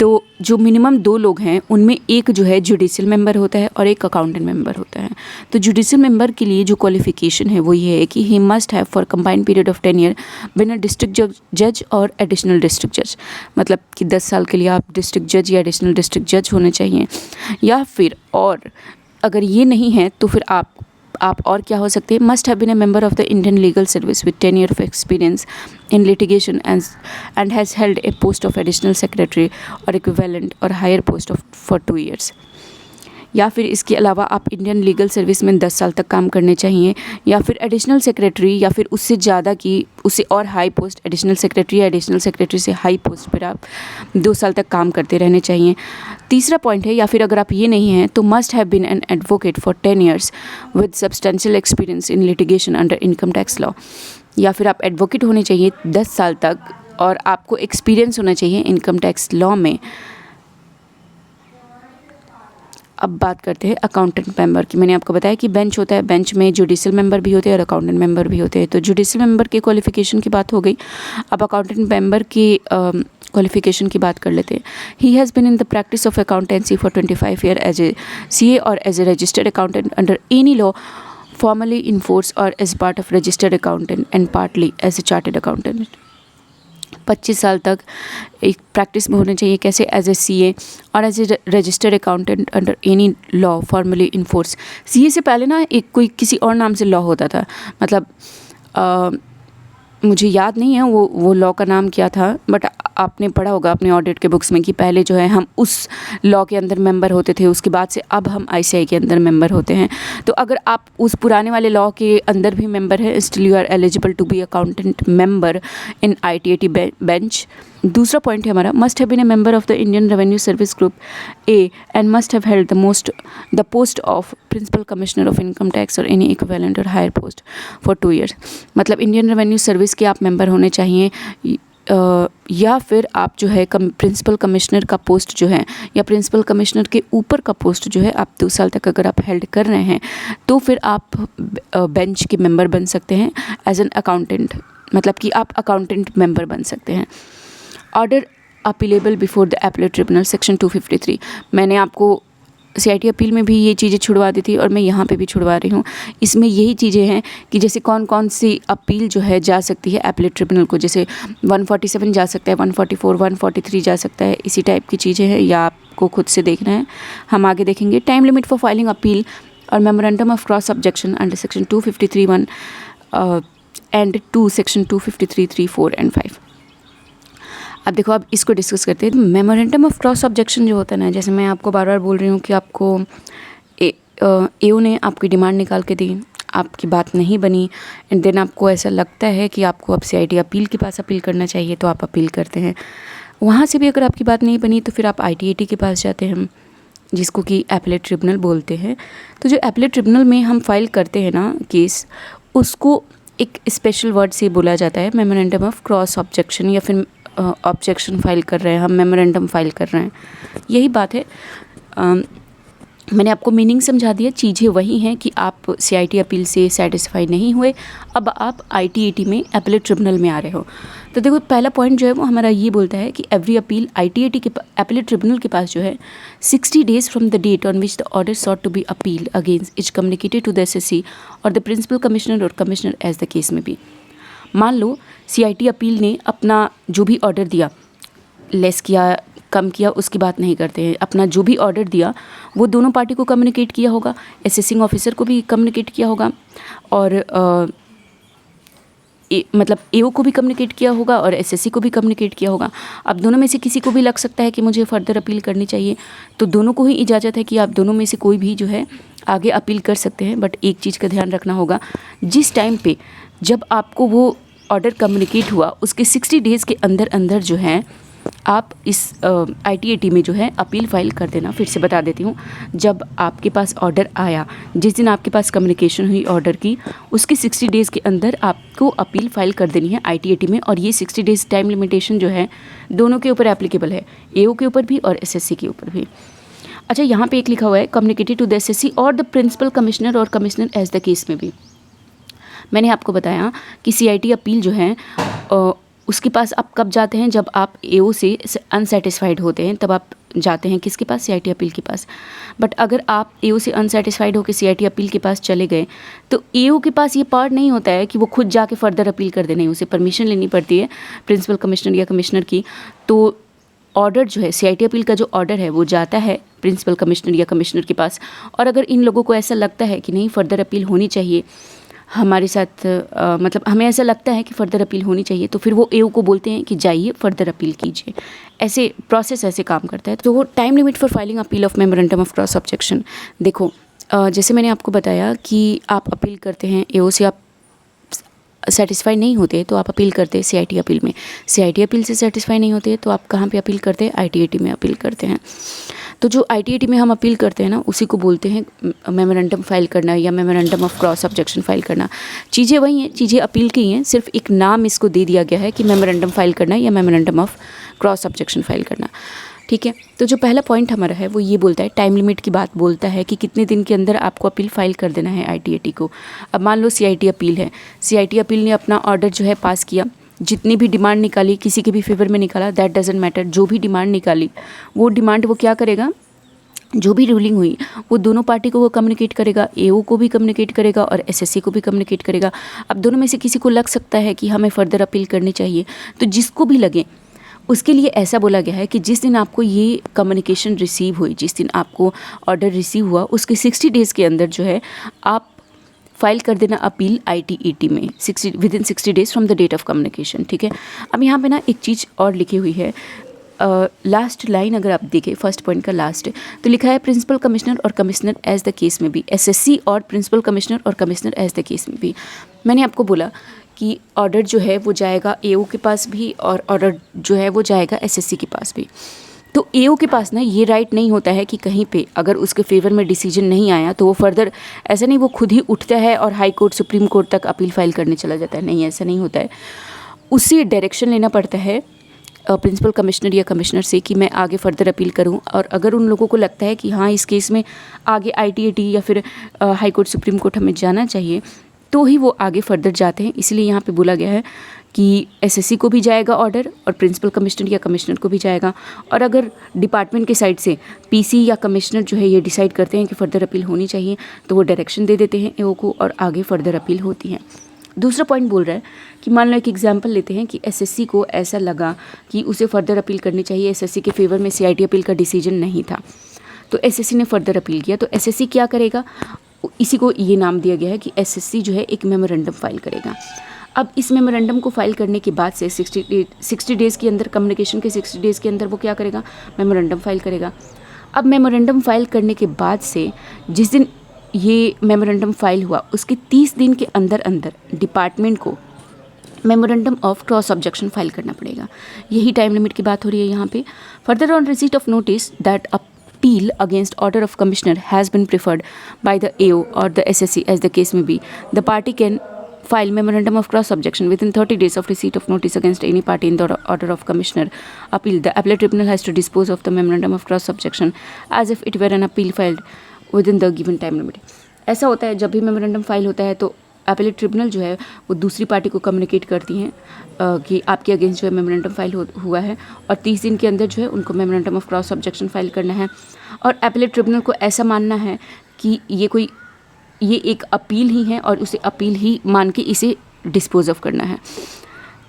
A: तो जो मिनिमम 2 लोग हैं उनमें एक जो है जुडिशियल मेंबर होता है और एक अकाउंटेंट मेंबर होता है। तो जुडिशियल मेंबर के लिए जो क्वालिफिकेशन है वो ये है कि he must have for combined period of 10 year been a district जज और एडिशनल डिस्ट्रिक्ट जज, मतलब कि 10 साल के लिए आप डिस्ट्रिक्ट जज या एडिशनल डिस्ट्रिक्ट जज होने चाहिए। या फिर और अगर ये नहीं है तो फिर आप और क्या हो सकते हैं, must have been a member of the Indian legal service with 10 year of experience in litigation and has held a post of additional secretary और इक्विवेलेंट और higher post of for 2 years. या फिर इसके अलावा आप इंडियन लीगल सर्विस में 10 साल तक काम करने चाहिए, या फिर एडिशनल सेक्रेटरी या फिर उससे ज़्यादा की उससे और हाई पोस्ट एडिशनल सेक्रेटरी या एडिशनल सेक्रेटरी से हाई पोस्ट पर आप 2 साल तक काम करते रहने चाहिए। तीसरा पॉइंट है, या फिर अगर आप ये नहीं हैं तो must have been an advocate for 10 years with substantial experience in litigation under income tax law. या फिर आप एडवोकेट होने चाहिए 10 साल तक और आपको एक्सपीरियंस होना चाहिए इनकम टैक्स लॉ में। अब बात करते हैं अकाउंटेंट मेंबर की। मैंने आपको बताया कि बेंच होता है, बेंच में जुडिशियल मेंबर भी होते हैं और अकाउंटेंट मेंबर भी होते हैं। तो जुडिशियल मेंबर के क्वालिफिकेशन की बात हो गई, अब अकाउंटेंट मेंबर की क्वालिफिकेशन की बात कर लेते हैं। He has been in the practice of accountancy for 25 year as a CA और as a registered accountant under any law formally in force or as part of registered accountant and partly as a chartered accountant। 25 साल तक एक प्रैक्टिस में होने चाहिए, कैसे, एज ए CA और as a registered accountant under any law formally in force. CA से पहले ना एक कोई किसी और नाम से लॉ होता था, मतलब मुझे याद नहीं है वो लॉ का नाम क्या था, बट आपने पढ़ा होगा अपने ऑडिट के बुक्स में कि पहले जो है हम उस लॉ के अंदर मेंबर होते थे, उसके बाद से अब हम ICI के अंदर मेंबर होते हैं। तो अगर आप उस पुराने वाले लॉ के अंदर भी मेंबर है, still you are eligible to be accountant member in ITAT bench. दूसरा पॉइंट है हमारा, must have been a member of the Indian revenue service group A and must have held the post of principal commissioner of income tax or any equivalent और हायर पोस्ट फॉर 2 ईयर्स। मतलब इंडियन रेवेन्यू सर्विस के आप मेंबर होने चाहिए, या फिर आप जो है प्रिंसिपल कमिश्नर का पोस्ट जो है या प्रिंसिपल कमिश्नर के ऊपर का पोस्ट जो है आप 2 साल तक अगर आप हेल्ड कर रहे हैं तो फिर आप बेंच के मेंबर बन सकते हैं एज एन अकाउंटेंट, मतलब कि आप अकाउंटेंट मेंबर बन सकते हैं। Order appealable before the appellate tribunal section 253। मैंने आपको CIT अपील में भी ये चीज़ें छुड़वा दी थी और मैं यहाँ पे भी छुड़वा रही हूँ। इसमें यही चीज़ें हैं कि जैसे कौन कौन सी अपील जो है जा सकती है एपेलेट ट्रिब्यूनल को, जैसे 147 जा सकता है, 144, 143 जा सकता है, इसी टाइप की चीज़ें हैं, या आपको खुद से देखना है, हम आगे देखेंगे। Time limit for filing appeal और memorandum of cross objection under section 253(1) and 2 section 253(3), 4 and 5। अब देखो, अब इसको डिस्कस करते हैं। मेमोरेंडम ऑफ क्रॉस ऑब्जेक्शन जो होता है ना, जैसे मैं आपको बार बार बोल रही हूँ कि आपको AO ने आपकी डिमांड निकाल के दी, आपकी बात नहीं बनी, एंड देन आपको ऐसा लगता है कि आपको अब CIT अपील के पास अपील करना चाहिए, तो आप अपील करते हैं। वहाँ से भी अगर आपकी बात नहीं बनी तो फिर आप ITAT के पास जाते हैं, जिसको कि एपेलेट ट्रिब्यूनल बोलते हैं। तो जो एपेलेट ट्रिब्यूनल में हम फाइल करते हैं ना केस, उसको एक स्पेशल वर्ड से बोला जाता है मेमोरेंडम ऑफ क्रॉस ऑब्जेक्शन, या फिर ऑब्जेक्शन फाइल कर रहे हैं हम, मेमोरेंडम फाइल कर रहे हैं, यही बात है। मैंने आपको मीनिंग समझा दिया। चीज़ें वही हैं कि आप CIT अपील से सेटिस्फाई नहीं हुए, अब आप ITAT में एपेलेट ट्रिब्यूनल में आ रहे हो। तो देखो, पहला पॉइंट जो है वो हमारा ये बोलता है कि एवरी अपील ITAT के एपेलेट ट्रिब्यूनल के पास जो है 60 days from the date on which the order sought to be appeal against is communicated to the SSC और द प्रिंसिपल कमिश्नर और commissioner as the case may be. मान लो CIT अपील ने अपना जो भी ऑर्डर दिया, लेस किया कम किया उसकी बात नहीं करते हैं, अपना जो भी ऑर्डर दिया वो दोनों पार्टी को कम्युनिकेट किया होगा, असेसिंग ऑफिसर को भी कम्युनिकेट किया होगा और मतलब AO को भी कम्युनिकेट किया होगा और SSC को भी कम्युनिकेट किया होगा। अब दोनों में से किसी को भी लग सकता है कि मुझे फ़र्दर अपील करनी चाहिए, तो दोनों को ही इजाज़त है कि आप दोनों में से कोई भी जो है आगे अपील कर सकते हैं। बट एक चीज़ का ध्यान रखना होगा, जिस टाइम पे जब आपको वो ऑर्डर कम्युनिकेट हुआ उसके 60 days के अंदर अंदर जो है आप इस ITAT में जो है अपील फाइल कर देना। फिर से बता देती हूँ, जब आपके पास ऑर्डर आया, जिस दिन आपके पास कम्युनिकेशन हुई ऑर्डर की, उसके 60 डेज़ के अंदर आपको अपील फाइल कर देनी है ITAT में। और ये 60 डेज़ टाइम लिमिटेशन जो है दोनों के ऊपर एप्लीकेबल है, AO के ऊपर भी और SSC के ऊपर भी। अच्छा, यहाँ पे एक लिखा हुआ है कम्युनिकेटेड टू द SSC और द प्रिंसिपल कमिश्नर और कमिश्नर एज द केस में भी। मैंने आपको बताया कि CIT अपील जो है उसके पास आप कब जाते हैं, जब आप AO से अनसेटिस्फाइड होते हैं, तब आप जाते हैं किसके पास, CIT अपील के पास। बट अगर आप AO से अनसेटिस्फाइड होकर CIT अपील के पास चले गए तो AO के पास ये पावर नहीं होता है कि वो खुद जाके फर्दर अपील कर देने, उसे परमिशन लेनी पड़ती है प्रिंसिपल कमिश्नर या कमिश्नर की। तो ऑर्डर जो है, CIT अपील का जो ऑर्डर है वो जाता है प्रिंसिपल कमिश्नर या कमिश्नर के पास। और अगर इन लोगों को ऐसा लगता है कि नहीं फर्दर अपील होनी चाहिए हमारे साथ, मतलब हमें ऐसा लगता है कि फ़र्दर अपील होनी चाहिए, तो फिर वो AO को बोलते हैं कि जाइए फ़र्दर अपील कीजिए। ऐसे प्रोसेस ऐसे काम करता है। तो वो time limit for filing appeal of memorandum of cross objection, देखो जैसे मैंने आपको बताया कि आप अपील करते हैं AO से, आप सेटिस्फाई नहीं होते तो आप अपील करते हैं CIT अपील में, CIT अपील से सेटिस्फाई नहीं होते तो आप कहाँ पे अपील करते हैं, ITAT में अपील करते हैं। तो जो ITAT में हम अपील करते हैं ना, उसी को बोलते हैं मेमोरेंडम फाइल करना या memorandum of cross objection file करना। चीज़ें वही हैं, चीज़ें अपील की हैं, सिर्फ एक नाम इसको दे दिया गया है कि मेमोरेंडम फाइल करना या memorandum of cross objection file करना। ठीक है, तो जो पहला पॉइंट हमारा है वो ये बोलता है, टाइम लिमिट की बात बोलता है कि कितने दिन के अंदर आपको अपील फाइल कर देना है ITAT को। अब मान लो CIT अपील है, CIT अपील ने अपना ऑर्डर जो है पास किया, जितनी भी डिमांड निकाली, किसी के भी फेवर में निकाला, दैट डजेंट मैटर, जो भी डिमांड निकाली वो डिमांड वो क्या करेगा, जो भी रूलिंग हुई वो दोनों पार्टी को वो कम्युनिकेट करेगा, AO को भी कम्युनिकेट करेगा और SSC को भी कम्युनिकेट करेगा। अब दोनों में से किसी को लग सकता है कि हमें फर्दर अपील करनी चाहिए, तो जिसको भी लगे उसके लिए ऐसा बोला गया है कि जिस दिन आपको ये कम्युनिकेशन रिसीव हुई, जिस दिन आपको ऑर्डर रिसीव हुआ, उसके 60 डेज़ के अंदर जो है आप फाइल कर देना अपील ITAT में, within 60 days from the date of communication. ठीक है, अब यहाँ पे ना एक चीज़ और लिखी हुई है, लास्ट लाइन अगर आप देखें फर्स्ट पॉइंट का लास्ट, तो लिखा है प्रिंसिपल कमिश्नर और कमिश्नर एज द केस में भी, SSC और प्रिंसिपल कमिश्नर और कमिश्नर एज द केस में भी। मैंने आपको बोला कि ऑर्डर जो है वो जाएगा AO के पास भी और ऑर्डर जो है वो जाएगा SSC के पास भी। तो AO के पास ना ये राइट नहीं होता है कि कहीं पे अगर उसके फेवर में डिसीजन नहीं आया तो वो फर्दर, ऐसा नहीं वो खुद ही उठता है और हाई कोर्ट सुप्रीम कोर्ट तक अपील फाइल करने चला जाता है, नहीं ऐसा नहीं होता है। उससे डायरेक्शन लेना पड़ता है प्रिंसिपल कमिश्नर या कमिश्नर से कि मैं आगे फर्दर अपील करूं, और अगर उन लोगों को लगता है कि हाँ इस केस में आगे ITAT या फिर हाई कोर्ट सुप्रीम कोर्ट हमें जाना चाहिए, तो ही वो आगे फर्दर जाते हैं। इसलिए यहाँ पे बोला गया है कि SSC को भी जाएगा ऑर्डर और प्रिंसिपल कमिश्नर या कमिश्नर को भी जाएगा। और अगर डिपार्टमेंट के साइड से PC या कमिश्नर जो है ये डिसाइड करते हैं कि फ़र्दर अपील होनी चाहिए, तो वो डायरेक्शन दे देते हैं AO को और आगे फर्दर अपील होती है। दूसरा पॉइंट बोल रहा है कि मान लो एक एग्जांपल लेते हैं कि SSC को ऐसा लगा कि उसे फर्दर अपील करनी चाहिए, SSC के फेवर में CIT अपील का डिसीजन नहीं था, तो SSC ने फर्दर अपील किया, तो SSC क्या करेगा, इसी को ये नाम दिया गया है कि SSC जो है एक मेमोरेंडम फाइल करेगा। अब इस मेमोरेंडम को फाइल करने के बाद से 60 डेज़ के अंदर, कम्युनिकेशन के 60 डेज़ के अंदर वो क्या करेगा, मेमोरेंडम फाइल करेगा। अब मेमोरेंडम फाइल करने के बाद से जिस दिन ये मेमोरेंडम फाइल हुआ उसके 30 दिन के अंदर अंदर डिपार्टमेंट को memorandum of cross objection file करना पड़ेगा। यही टाइम लिमिट की बात हो रही है यहाँ पे। Further on receipt of notice that appeal against order of commissioner has been preferred by the AO or the SSC as the case may be, the party can file memorandum of cross objection within 30 days of receipt of notice against any party in the order of commissioner appeal. The appellate tribunal has to dispose of the memorandum of cross objection as if it were an appeal filed within the given time limit. ऐसा होता है जब भी मेमोरेंडम फाइल होता है तो अपीलेट ट्रिब्यूनल जो है वो दूसरी पार्टी को कम्युनिकेट करती हैं कि आपके अगेंस्ट जो है मेमोरेंडम फाइल हुआ है, और 30 दिन के अंदर जो है उनको memorandum of cross objection file करना है। और अपीलेट ट्रिब्यूनल को ऐसा मानना है कि ये एक अपील ही है और उसे अपील ही मान के इसे डिस्पोज ऑफ करना है।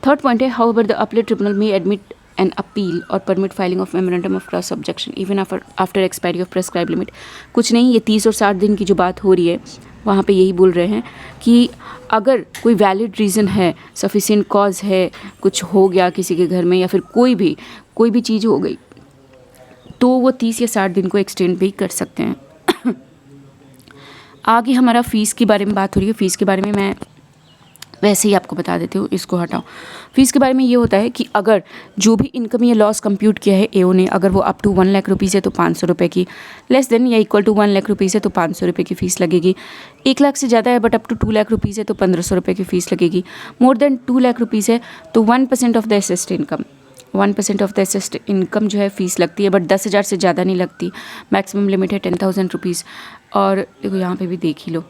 A: थर्ड पॉइंट है, however the appellate tribunal may admit an appeal और permit filing of memorandum of cross objection even after expiry of prescribe limit. कुछ नहीं, ये 30 और 60 दिन की जो बात हो रही है वहाँ पे यही बोल रहे हैं कि अगर कोई वैलिड रीज़न है, सफिशिएंट कॉज है, कुछ हो गया किसी के घर में या फिर कोई भी चीज़ हो गई, तो वो 30 या 60 दिन को एक्सटेंड भी कर सकते हैं। आगे हमारा फ़ीस के बारे में बात हो रही है। फ़ीस के बारे में मैं वैसे ही आपको बता देती हूँ, इसको हटाओ। फीस के बारे में ये होता है कि अगर जो भी इनकम या लॉस कंप्यूट किया है एओ ने, अगर वो अप टू 1 लाख रुपीज़ है तो 500 रुपये की, लेस देन या इक्वल टू 1 लाख रुपीज़ है तो 500 रुपये की फ़ीस लगेगी। 1 लाख से ज़्यादा है but up to 2 lakh rupees है तो 1500 रुपये की फ़ीस लगेगी। मोर देन 2 लाख रुपीज़ है तो 1% of the assessed income, 1% of the assessed income जो है फ़ीस लगती है, बट 10,000 से ज़्यादा नहीं लगती। मैक्सिमम लिमिट है 10,000 रुपीज़। और देखो यहाँ पे भी देख ही लो।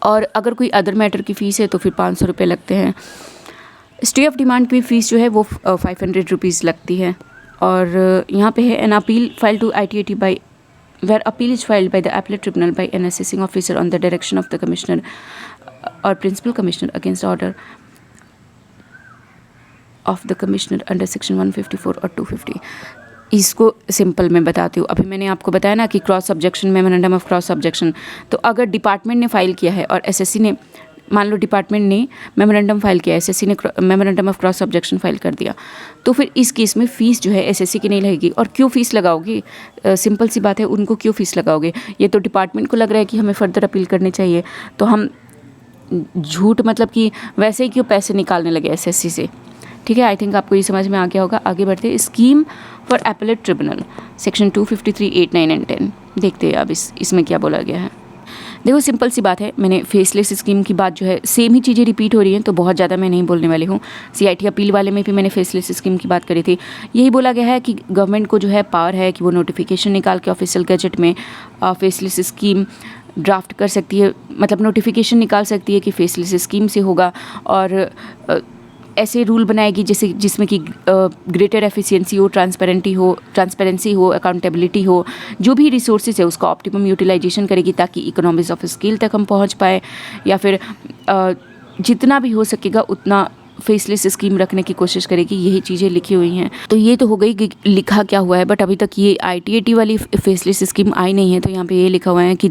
A: और अगर कोई अदर मैटर की फ़ीस है तो फिर 500 रुपये लगते हैं। स्टे ऑफ डिमांड की फ़ीस जो है वो 500 रुपीज़ लगती है। और यहाँ पे है an appeal file to ITAT by where appeal is filed by the appellate tribunal by an assessing officer on the direction of the commissioner और principal commissioner against order of the commissioner under section 154 और 250। इसको सिंपल में बताती हूँ। अभी मैंने आपको बताया ना कि cross objection, memorandum of cross objection, तो अगर डिपार्टमेंट ने फाइल किया है और एसएससी ने, मान लो डिपार्टमेंट ने मेमोरेंडम फाइल किया, एसएससी ने memorandum of cross objection file कर दिया, तो फिर इस केस में फ़ीस जो है एसएससी की नहीं लगेगी। और क्यों फ़ीस लगाओगे? सिंपल सी बात है, उनको क्यों फ़ीस लगाओगे? ये तो डिपार्टमेंट को लग रहा है कि हमें फर्दर अपील करनी चाहिए, तो हम झूठ मतलब कि वैसे ही क्यों पैसे निकालने लगे एसएससी से। ठीक है, आई थिंक आपको ये समझ में आ गया होगा। आगे बढ़ते हैं। Scheme for appellate tribunal section 253, 8, 9 and 10 देखते हैं अब इसमें क्या बोला गया है। देखो सिंपल सी बात है, मैंने फेसलेस स्कीम की बात जो है, सेम ही चीज़ें रिपीट हो रही हैं तो बहुत ज़्यादा मैं नहीं बोलने वाली हूँ। CIT अपील वाले में भी मैंने फेसलेस स्कीम की बात करी थी। यही बोला गया है कि गवर्नमेंट को जो है पावर है कि वो नोटिफिकेशन निकाल के ऑफिशियल गैजेट में फेसलेस स्कीम ड्राफ्ट कर सकती है, मतलब नोटिफिकेशन निकाल सकती है कि फेसलेस स्कीम से होगा, और ऐसे रूल बनाएगी जिसमें कि ग्रेटर एफिशिएंसी हो, ट्रांसपेरेंसी हो, अकाउंटेबिलिटी हो, जो भी रिसोर्सेज है उसका ऑप्टिमम यूटिलाइजेशन करेगी ताकि इकोनॉमीज ऑफ स्केल तक हम पहुंच पाए, या फिर जितना भी हो सकेगा उतना फेसलेस स्कीम रखने की कोशिश करेगी। यही चीज़ें लिखी हुई हैं। तो ये तो हो गई कि लिखा क्या हुआ है, बट अभी तक ये ITAT वाली फेसलेस स्कीम आई नहीं है। तो यहाँ पे ये लिखा हुआ है कि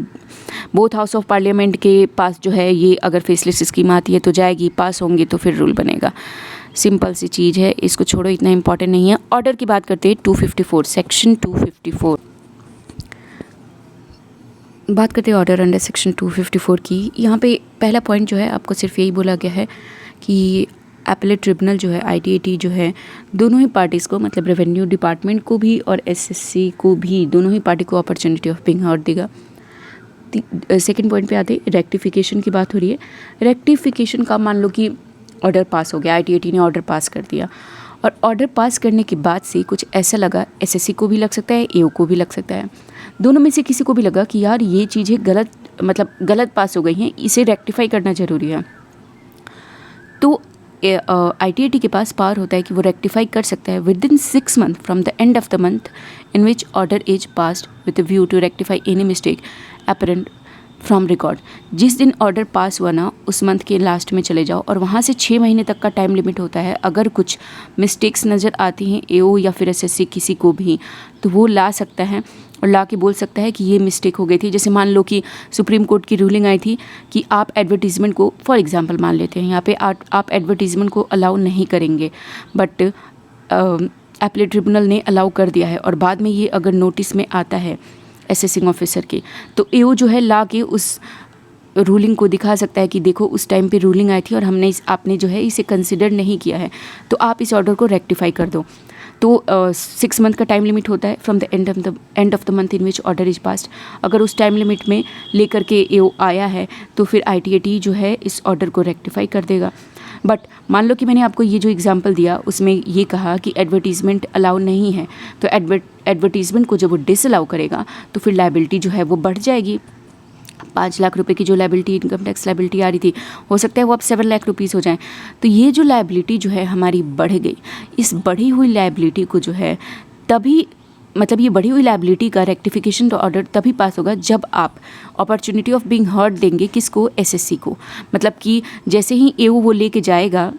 A: बोथ हाउस ऑफ पार्लियामेंट के पास जो है ये अगर फेसलेस स्कीम आती है तो जाएगी, पास होंगी तो फिर रूल बनेगा। सिंपल सी चीज़ है, इसको छोड़ो, इतना इंपॉर्टेंट नहीं है। ऑर्डर की बात करते हैं 254 सेक्शन 254 बात करते हैं ऑर्डर अंडर सेक्शन 254 की। यहाँ पे पहला पॉइंट जो है आपको सिर्फ यही बोला गया है कि अपीलेट ट्रिब्यूनल जो है ITAT जो है दोनों ही पार्टीज़ को, मतलब रेवेन्यू डिपार्टमेंट को भी और SSC को भी, दोनों ही पार्टी को अपॉर्चुनिटी ऑफ बिंग हर्ड देगा। सेकंड पॉइंट पे आते रेक्टिफिकेशन की बात हो रही है। रेक्टिफिकेशन का मान लो कि ऑर्डर पास हो गया, ITAT ने ऑर्डर पास कर दिया, और ऑर्डर पास करने के बाद से कुछ ऐसा लगा, SSC को भी लग सकता है, AO को भी लग सकता है, दोनों में से किसी को भी लगा कि यार ये चीज़ें गलत पास हो गई हैं, इसे रेक्टिफाई करना ज़रूरी है। तो ITAT के पास पावर होता है कि वो रेक्टिफाई कर सकता है within 6 month from the end of the month in which order is passed with view to rectify any mistake apparent from record. जिस दिन ऑर्डर पास हुआ ना, उस मंथ के लास्ट में चले जाओ और वहाँ से 6 महीने तक का टाइम लिमिट होता है। अगर कुछ मिस्टेक्स नज़र आती हैं AO या फिर SSC किसी को भी, तो वो ला सकता है और ला के बोल सकता है कि ये मिस्टेक हो गई थी। जैसे मान लो कि सुप्रीम कोर्ट की रूलिंग आई थी कि आप एडवर्टीज़मेंट को, फॉर एग्जांपल मान लेते हैं यहाँ पे आप एडवर्टीज़मेंट को अलाउ नहीं करेंगे, बट अपीलेट ट्रिब्यूनल ने अलाउ कर दिया है, और बाद में ये अगर नोटिस में आता है असेसिंग ऑफिसर के, तो AO जो है ला के उस रूलिंग को दिखा सकता है कि देखो उस टाइम पे रूलिंग आई थी और आपने जो है इसे कंसिडर नहीं किया है, तो आप इस ऑर्डर को रेक्टिफाई कर दो। तो 6 मंथ का टाइम लिमिट होता है from the end of the month in which order is passed. अगर उस टाइम लिमिट में लेकर के AO आया है तो फिर ITAT जो है इस ऑर्डर को रेक्टिफाई कर देगा। बट मान लो कि मैंने आपको ये जो एग्जांपल दिया उसमें ये कहा कि एडवर्टीज़मेंट अलाउ नहीं है, तो एडवर्टीज़मेंट को जब वो डिसअलाउ करेगा तो फिर लायबिलिटी जो है वो बढ़ जाएगी। 5 लाख रुपए की जो लायबिलिटी, इनकम टैक्स लायबिलिटी आ रही थी, हो सकता है वो अब 7 लाख रुपीज़ हो जाए। तो ये जो लायबिलिटी जो है हमारी बढ़ गई, इस बढ़ी हुई लायबिलिटी को जो है तभी, मतलब ये बढ़ी हुई लायबिलिटी का रेक्टिफिकेशन का ऑर्डर तभी पास होगा जब आप अपॉर्चुनिटी ऑफ बीइंग हर्ड देंगे। किसको? SSC को। मतलब कि जैसे ही AO वो लेके जाएगा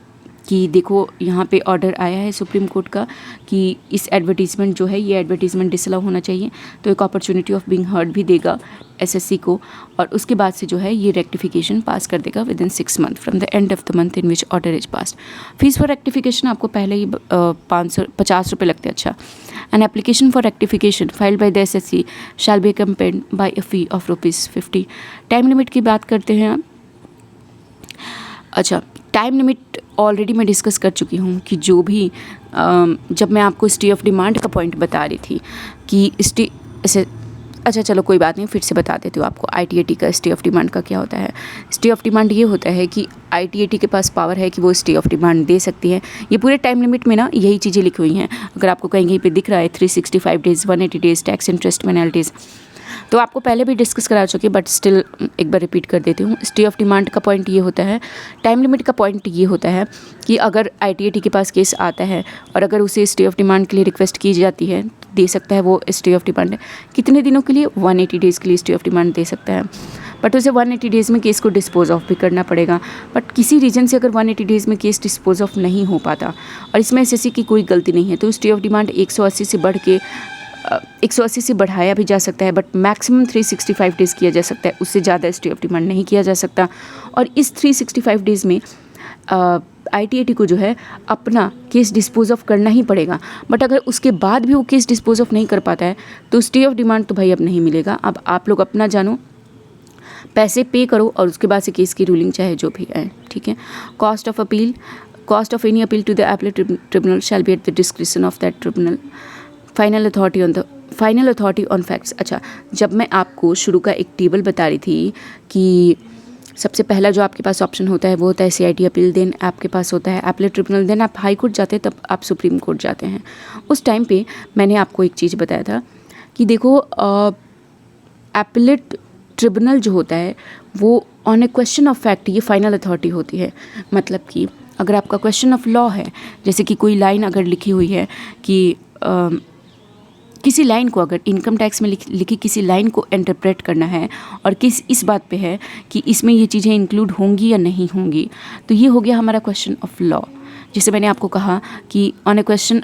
A: कि देखो यहाँ पे ऑर्डर आया है सुप्रीम कोर्ट का कि इस एडवर्टीज़मेंट जो है ये एडवर्टीज़मेंट डिसअलाउ होना चाहिए, तो एक अपॉर्चुनिटी ऑफ बीइंग हर्ड भी देगा SSC को, और उसके बाद से जो है ये रेक्टिफिकेशन पास कर देगा within 6 month from the end of the month in which order is passed. Fees for rectification आपको पहले ही 50 रुपये लगते हैं। अच्छा, an application for rectification filed by the SSC shall be accompanied by a fee of ₹50। Time limit की बात करते हैं। अच्छा, टाइम लिमिट ऑलरेडी मैं डिस्कस कर चुकी हूँ कि जो भी जब मैं आपको स्टे ऑफ डिमांड का पॉइंट बता रही थी कि स्टे ऐसे, अच्छा चलो कोई बात नहीं, फिर से बता देती हूँ आपको ITAT का स्टे ऑफ डिमांड का क्या होता है। स्टे ऑफ डिमांड ये होता है कि ITAT के पास पावर है कि वो स्टे ऑफ डिमांड दे सकती है। ये पूरे टाइम लिमिट में ना यही चीज़ें लिखी हुई हैं। अगर आपको कहीं कहीं पे दिख रहा है 365 days, 180 days, tax interest penalties, तो आपको पहले भी डिस्कस करा चुकी, बट स्टिल एक बार रिपीट कर देती हूँ। स्टे ऑफ डिमांड का पॉइंट ये होता है, टाइम लिमिट का पॉइंट ये होता है कि अगर ITAT के पास केस आता है और अगर उसे स्टे ऑफ डिमांड के लिए रिक्वेस्ट की जाती है, दे सकता है वो स्टे ऑफ डिमांड। कितने दिनों के लिए? 180 डेज़ के लिए स्टे ऑफ डिमांड दे सकता है, बट उसे 180 डेज़ में केस को डिस्पोज ऑफ भी करना पड़ेगा। बट किसी रीज़न से अगर 180 डेज़ में केस डिस्पोज ऑफ नहीं हो पाता और इसमें SSC की कोई गलती नहीं है, तो स्टे ऑफ डिमांड 180 से बढ़ के 180 से बढ़ाया भी जा सकता है, बट मैक्सिमम 365 डेज़ किया जा सकता है, उससे ज़्यादा स्टे ऑफ डिमांड नहीं किया जा सकता। और इस 365 डेज़ में ITAT को जो है अपना केस डिस्पोज ऑफ करना ही पड़ेगा। बट अगर उसके बाद भी वो केस डिस्पोज ऑफ नहीं कर पाता है तो स्टे ऑफ डिमांड तो भाई अब नहीं मिलेगा। अब आप लोग अपना जानो, पैसे पे करो और उसके बाद से केस की रूलिंग चाहे जो भी आए, ठीक है। Cost of appeal, cost of any appeal to the appellate tribunal shall be at the description of that tribunal. Final authority on facts. अच्छा, जब मैं आपको शुरू का एक टेबल बता रही थी कि सबसे पहला जो आपके पास ऑप्शन होता है वो होता है CIT अपील, देन आपके पास होता है एपीलेट ट्रिब्यूनल, देन आप हाई कोर्ट जाते हैं, तब आप सुप्रीम कोर्ट जाते हैं। उस टाइम पे मैंने आपको एक चीज़ बताया था कि देखो एपीलेट ट्रिब्यूनल जो होता है वो on A question of fact ये फाइनल अथॉरिटी होती है। मतलब कि अगर आपका क्वेश्चन ऑफ लॉ है, जैसे कि कोई लाइन अगर लिखी हुई है कि किसी लाइन को अगर इनकम टैक्स में लिखी किसी लाइन को इंटरप्रेट करना है और इस बात पे है कि इसमें ये चीज़ें इंक्लूड होंगी या नहीं होंगी, तो ये हो गया हमारा क्वेश्चन ऑफ लॉ। जैसे मैंने आपको कहा कि ऑन ए क्वेश्चन,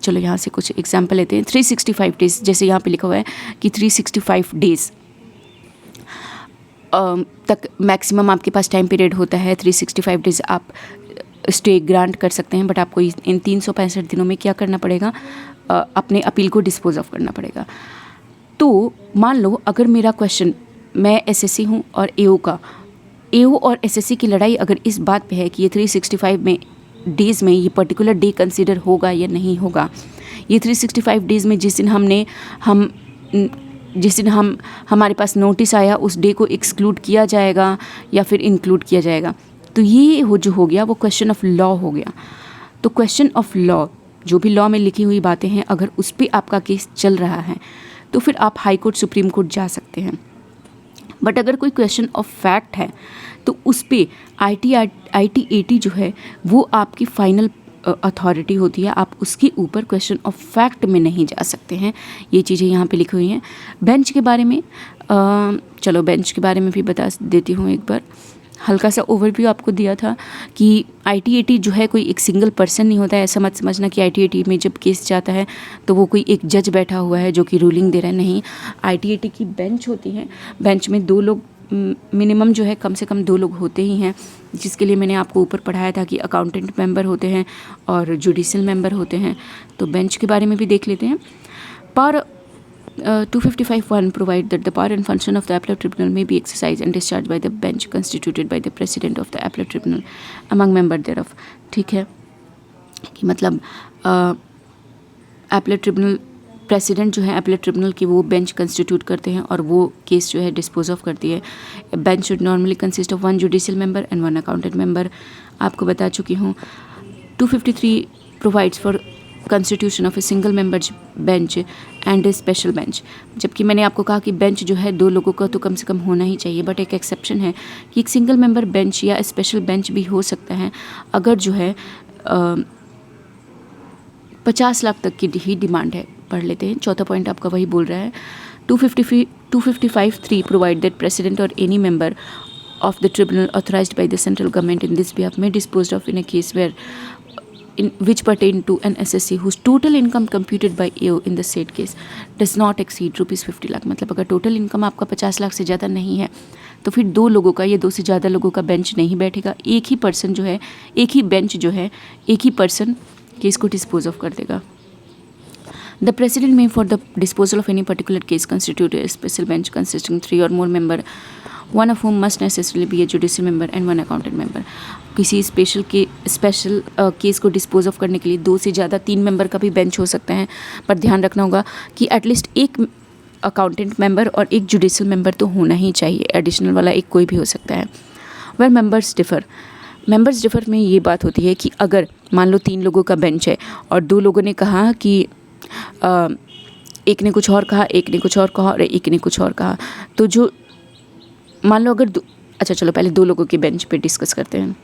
A: चलो यहाँ से कुछ एग्जांपल लेते हैं। 365 डेज़, जैसे यहाँ पे लिखा हुआ है कि 365 डेज़ तक मैक्सिमम आपके पास टाइम पीरियड होता है। 365 डेज़ आप स्टे ग्रांट कर सकते हैं, बट आपको इन 365 दिनों में क्या करना पड़ेगा? अपने अपील को डिस्पोज ऑफ करना पड़ेगा। तो मान लो अगर मेरा क्वेश्चन, मैं SSC हूँ और AO और SSC की लड़ाई अगर इस बात पे है कि ये 365 डेज़ में ये पर्टिकुलर डे कंसीडर होगा या नहीं होगा, ये 365 डेज़ में जिस दिन हमारे पास नोटिस आया उस डे को एक्सक्लूड किया जाएगा या फिर इंक्लूड किया जाएगा, तो ये जो हो गया वो क्वेश्चन ऑफ लॉ हो गया। तो क्वेश्चन ऑफ लॉ, जो भी लॉ में लिखी हुई बातें हैं, अगर उस पर आपका केस चल रहा है तो फिर आप हाई कोर्ट सुप्रीम कोर्ट जा सकते हैं। बट अगर कोई क्वेश्चन ऑफ फैक्ट है तो उस पर ITAT जो है वो आपकी फाइनल अथॉरिटी होती है, आप उसके ऊपर क्वेश्चन ऑफ फैक्ट में नहीं जा सकते हैं। ये चीज़ें यहाँ पे लिखी हुई हैं। बेंच के बारे में चलो बेंच के बारे में भी बता देती हूँ। एक बार हल्का सा ओवरव्यू आपको दिया था कि ITAT जो है कोई एक सिंगल पर्सन नहीं होता है। ऐसा मत समझना कि ITAT में जब केस जाता है तो वो कोई एक जज बैठा हुआ है जो कि रूलिंग दे रहा है, नहीं। ITAT की बेंच होती है, बेंच में 2 लोग मिनिमम जो है, कम से कम 2 लोग होते ही हैं, जिसके लिए मैंने आपको ऊपर पढ़ाया था कि अकाउंटेंट मेंबर होते हैं और जुडिशियल मेंबर होते हैं। तो बेंच के बारे में भी देख लेते हैं। पर 255(1) provide that the power and function of the appellate tribunal may be exercised and discharged by the bench constituted by the president of the appellate tribunal among member thereof। ठीक है कि मतलब appellate tribunal प्रेसिडेंट जो है appellate tribunal की वो बेंच कंस्टिट्यूट करते हैं और वो केस जो है डिस्पोज ऑफ करती है। Bench should normally consist of 1 judicial member and 1 accountant member. आपको बता चुकी हूँ। 253 provides for constitution of a single member bench and A special bench. जबकि मैंने आपको कहा कि बेंच जो है 2 लोगों का तो कम से कम होना ही चाहिए, बट एक एक्सेप्शन है कि एक सिंगल मेंबर बेंच या स्पेशल बेंच भी हो सकता है अगर जो है 50 लाख तक की ही डिमांड है। पढ़ लेते हैं। चौथा पॉइंट आपका वही बोल रहा है। 255(3) प्रोवाइड दैट प्रेसिडेंट और any member of the tribunal authorized by the central government in this behalf may disposed of in a case where in which pertain to an SSC whose total income computed by AO in the said case does not exceed ₹50 lakh. मतलब अगर टोटल इनकम आपका 50 लाख से ज़्यादा नहीं है तो फिर 2 लोगों का या 2 से ज़्यादा लोगों का बेंच नहीं बैठेगा। एक ही पर्सन जो है, एक ही बेंच जो है, एक ही पर्सन केस को डिस्पोज ऑफ कर देगा। The president may for the disposal of any particular case constitute a special bench consisting 3 or more member one of whom must necessarily be a judicial member and one accountant member. किसी स्पेशल केस को डिस्पोज ऑफ करने के लिए 2 से ज़्यादा 3 मेंबर का भी बेंच हो सकता है, पर ध्यान रखना होगा कि एटलीस्ट एक अकाउंटेंट मेंबर और एक जुडिशियल मेंबर तो होना ही चाहिए, एडिशनल वाला एक कोई भी हो सकता है। वेयर मेंबर्स डिफ़र में ये बात होती है कि अगर मान लो 3 लोगों का बेंच है और 2 लोगों ने कहा कि एक ने कुछ और कहा, एक ने कुछ और कहा और एक ने कुछ और कहा, तो जो मान लो अगर अच्छा चलो पहले 2 लोगों के बेंच पे डिस्कस करते हैं।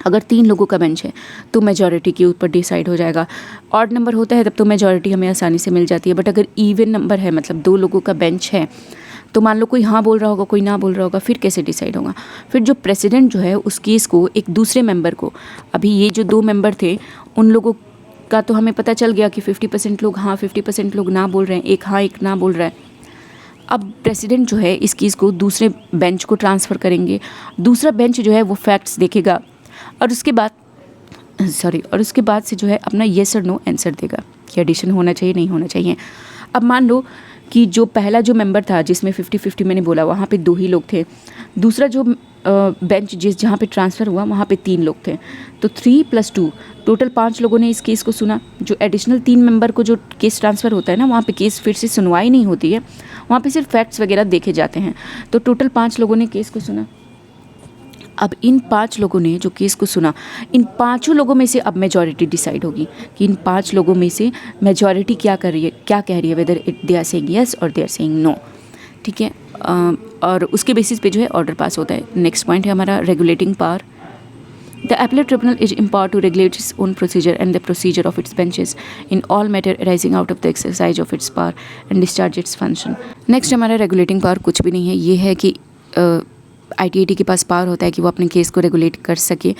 A: अगर 3 लोगों का बेंच है तो मेजॉरिटी के ऊपर डिसाइड हो जाएगा। ऑड नंबर होता है तब तो मेजॉरिटी हमें आसानी से मिल जाती है, बट अगर इवन नंबर है, मतलब 2 लोगों का बेंच है, तो मान लो कोई हाँ बोल रहा होगा, कोई ना बोल रहा होगा, फिर कैसे डिसाइड होगा? फिर जो प्रेसिडेंट जो है उस केस को एक दूसरे मेंबर को, अभी ये जो 2 मेंबर थे उन लोगों का तो हमें पता चल गया कि 50% लोग हाँ 50% लोग ना बोल रहे हैं, एक हाँ एक ना बोल रहा है। अब प्रेसिडेंट जो है इस केस को दूसरे बेंच को ट्रांसफ़र करेंगे। दूसरा बेंच जो है वो फैक्ट्स देखेगा और उसके बाद से जो है अपना येस और नो आंसर देगा कि एडिशन होना चाहिए नहीं होना चाहिए। अब मान लो कि जो पहला जो मेंबर था जिसमें 50-50 मैंने बोला, वहाँ पे 2 ही लोग थे। दूसरा जो बेंच जहाँ पे ट्रांसफ़र हुआ वहाँ पे 3 लोग थे, तो 3 + 2 टोटल 5 लोगों ने इस केस को सुना। जो एडिशनल 3 मेंबर को जो केस ट्रांसफ़र होता है ना, वहाँ पे केस फिर से सुनवाई नहीं होती है, वहाँ पे सिर्फ फैक्ट्स वगैरह देखे जाते हैं। तो टोटल 5 लोगों ने केस को सुना। अब इन 5 लोगों ने जो केस को सुना, इन 5 लोगों में से अब मेजॉरिटी डिसाइड होगी कि इन 5 लोगों में से मेजॉरिटी क्या कह रही है, whether they are saying yes or they are saying no. ठीक है, और उसके बेसिस पे जो है ऑर्डर पास होता है। नेक्स्ट पॉइंट है हमारा regulating power. The appellate tribunal is empowered to regulate its own procedure and the procedure of its benches in all matter arising out of the exercise of its power and discharge its function. Next हमारा regulating power कुछ भी नहीं है, ये है कि ITAT के पास पावर होता है कि वो अपने केस को रेगुलेट कर सके।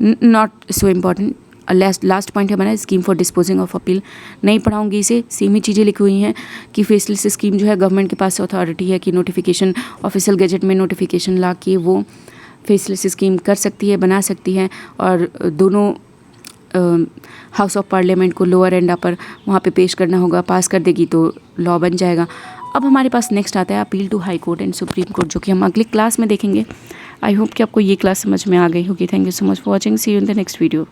A: Not so important. Last point है हमारा scheme for disposing of appeal. नहीं पढ़ाऊंगी इसे, सेम ही चीज़ें लिखी हुई हैं कि फेसलेस स्कीम जो है गवर्नमेंट के पास अथॉरिटी है कि नोटिफिकेशन ऑफिशियल गैजेट में नोटिफिकेशन ला के वो फेसलेस स्कीम कर सकती है, बना सकती है, और दोनों हाउस ऑफ पार्लियामेंट को लोअर एंड अपर वहाँ पे पेश करना होगा, पास कर देगी तो लॉ बन जाएगा। अब हमारे पास नेक्स्ट आता है appeal to high court and supreme court, जो कि हम अगली क्लास में देखेंगे। आई होप कि आपको ये क्लास समझ में आ गई होगी। Thank you so much for watching, see you in the next video.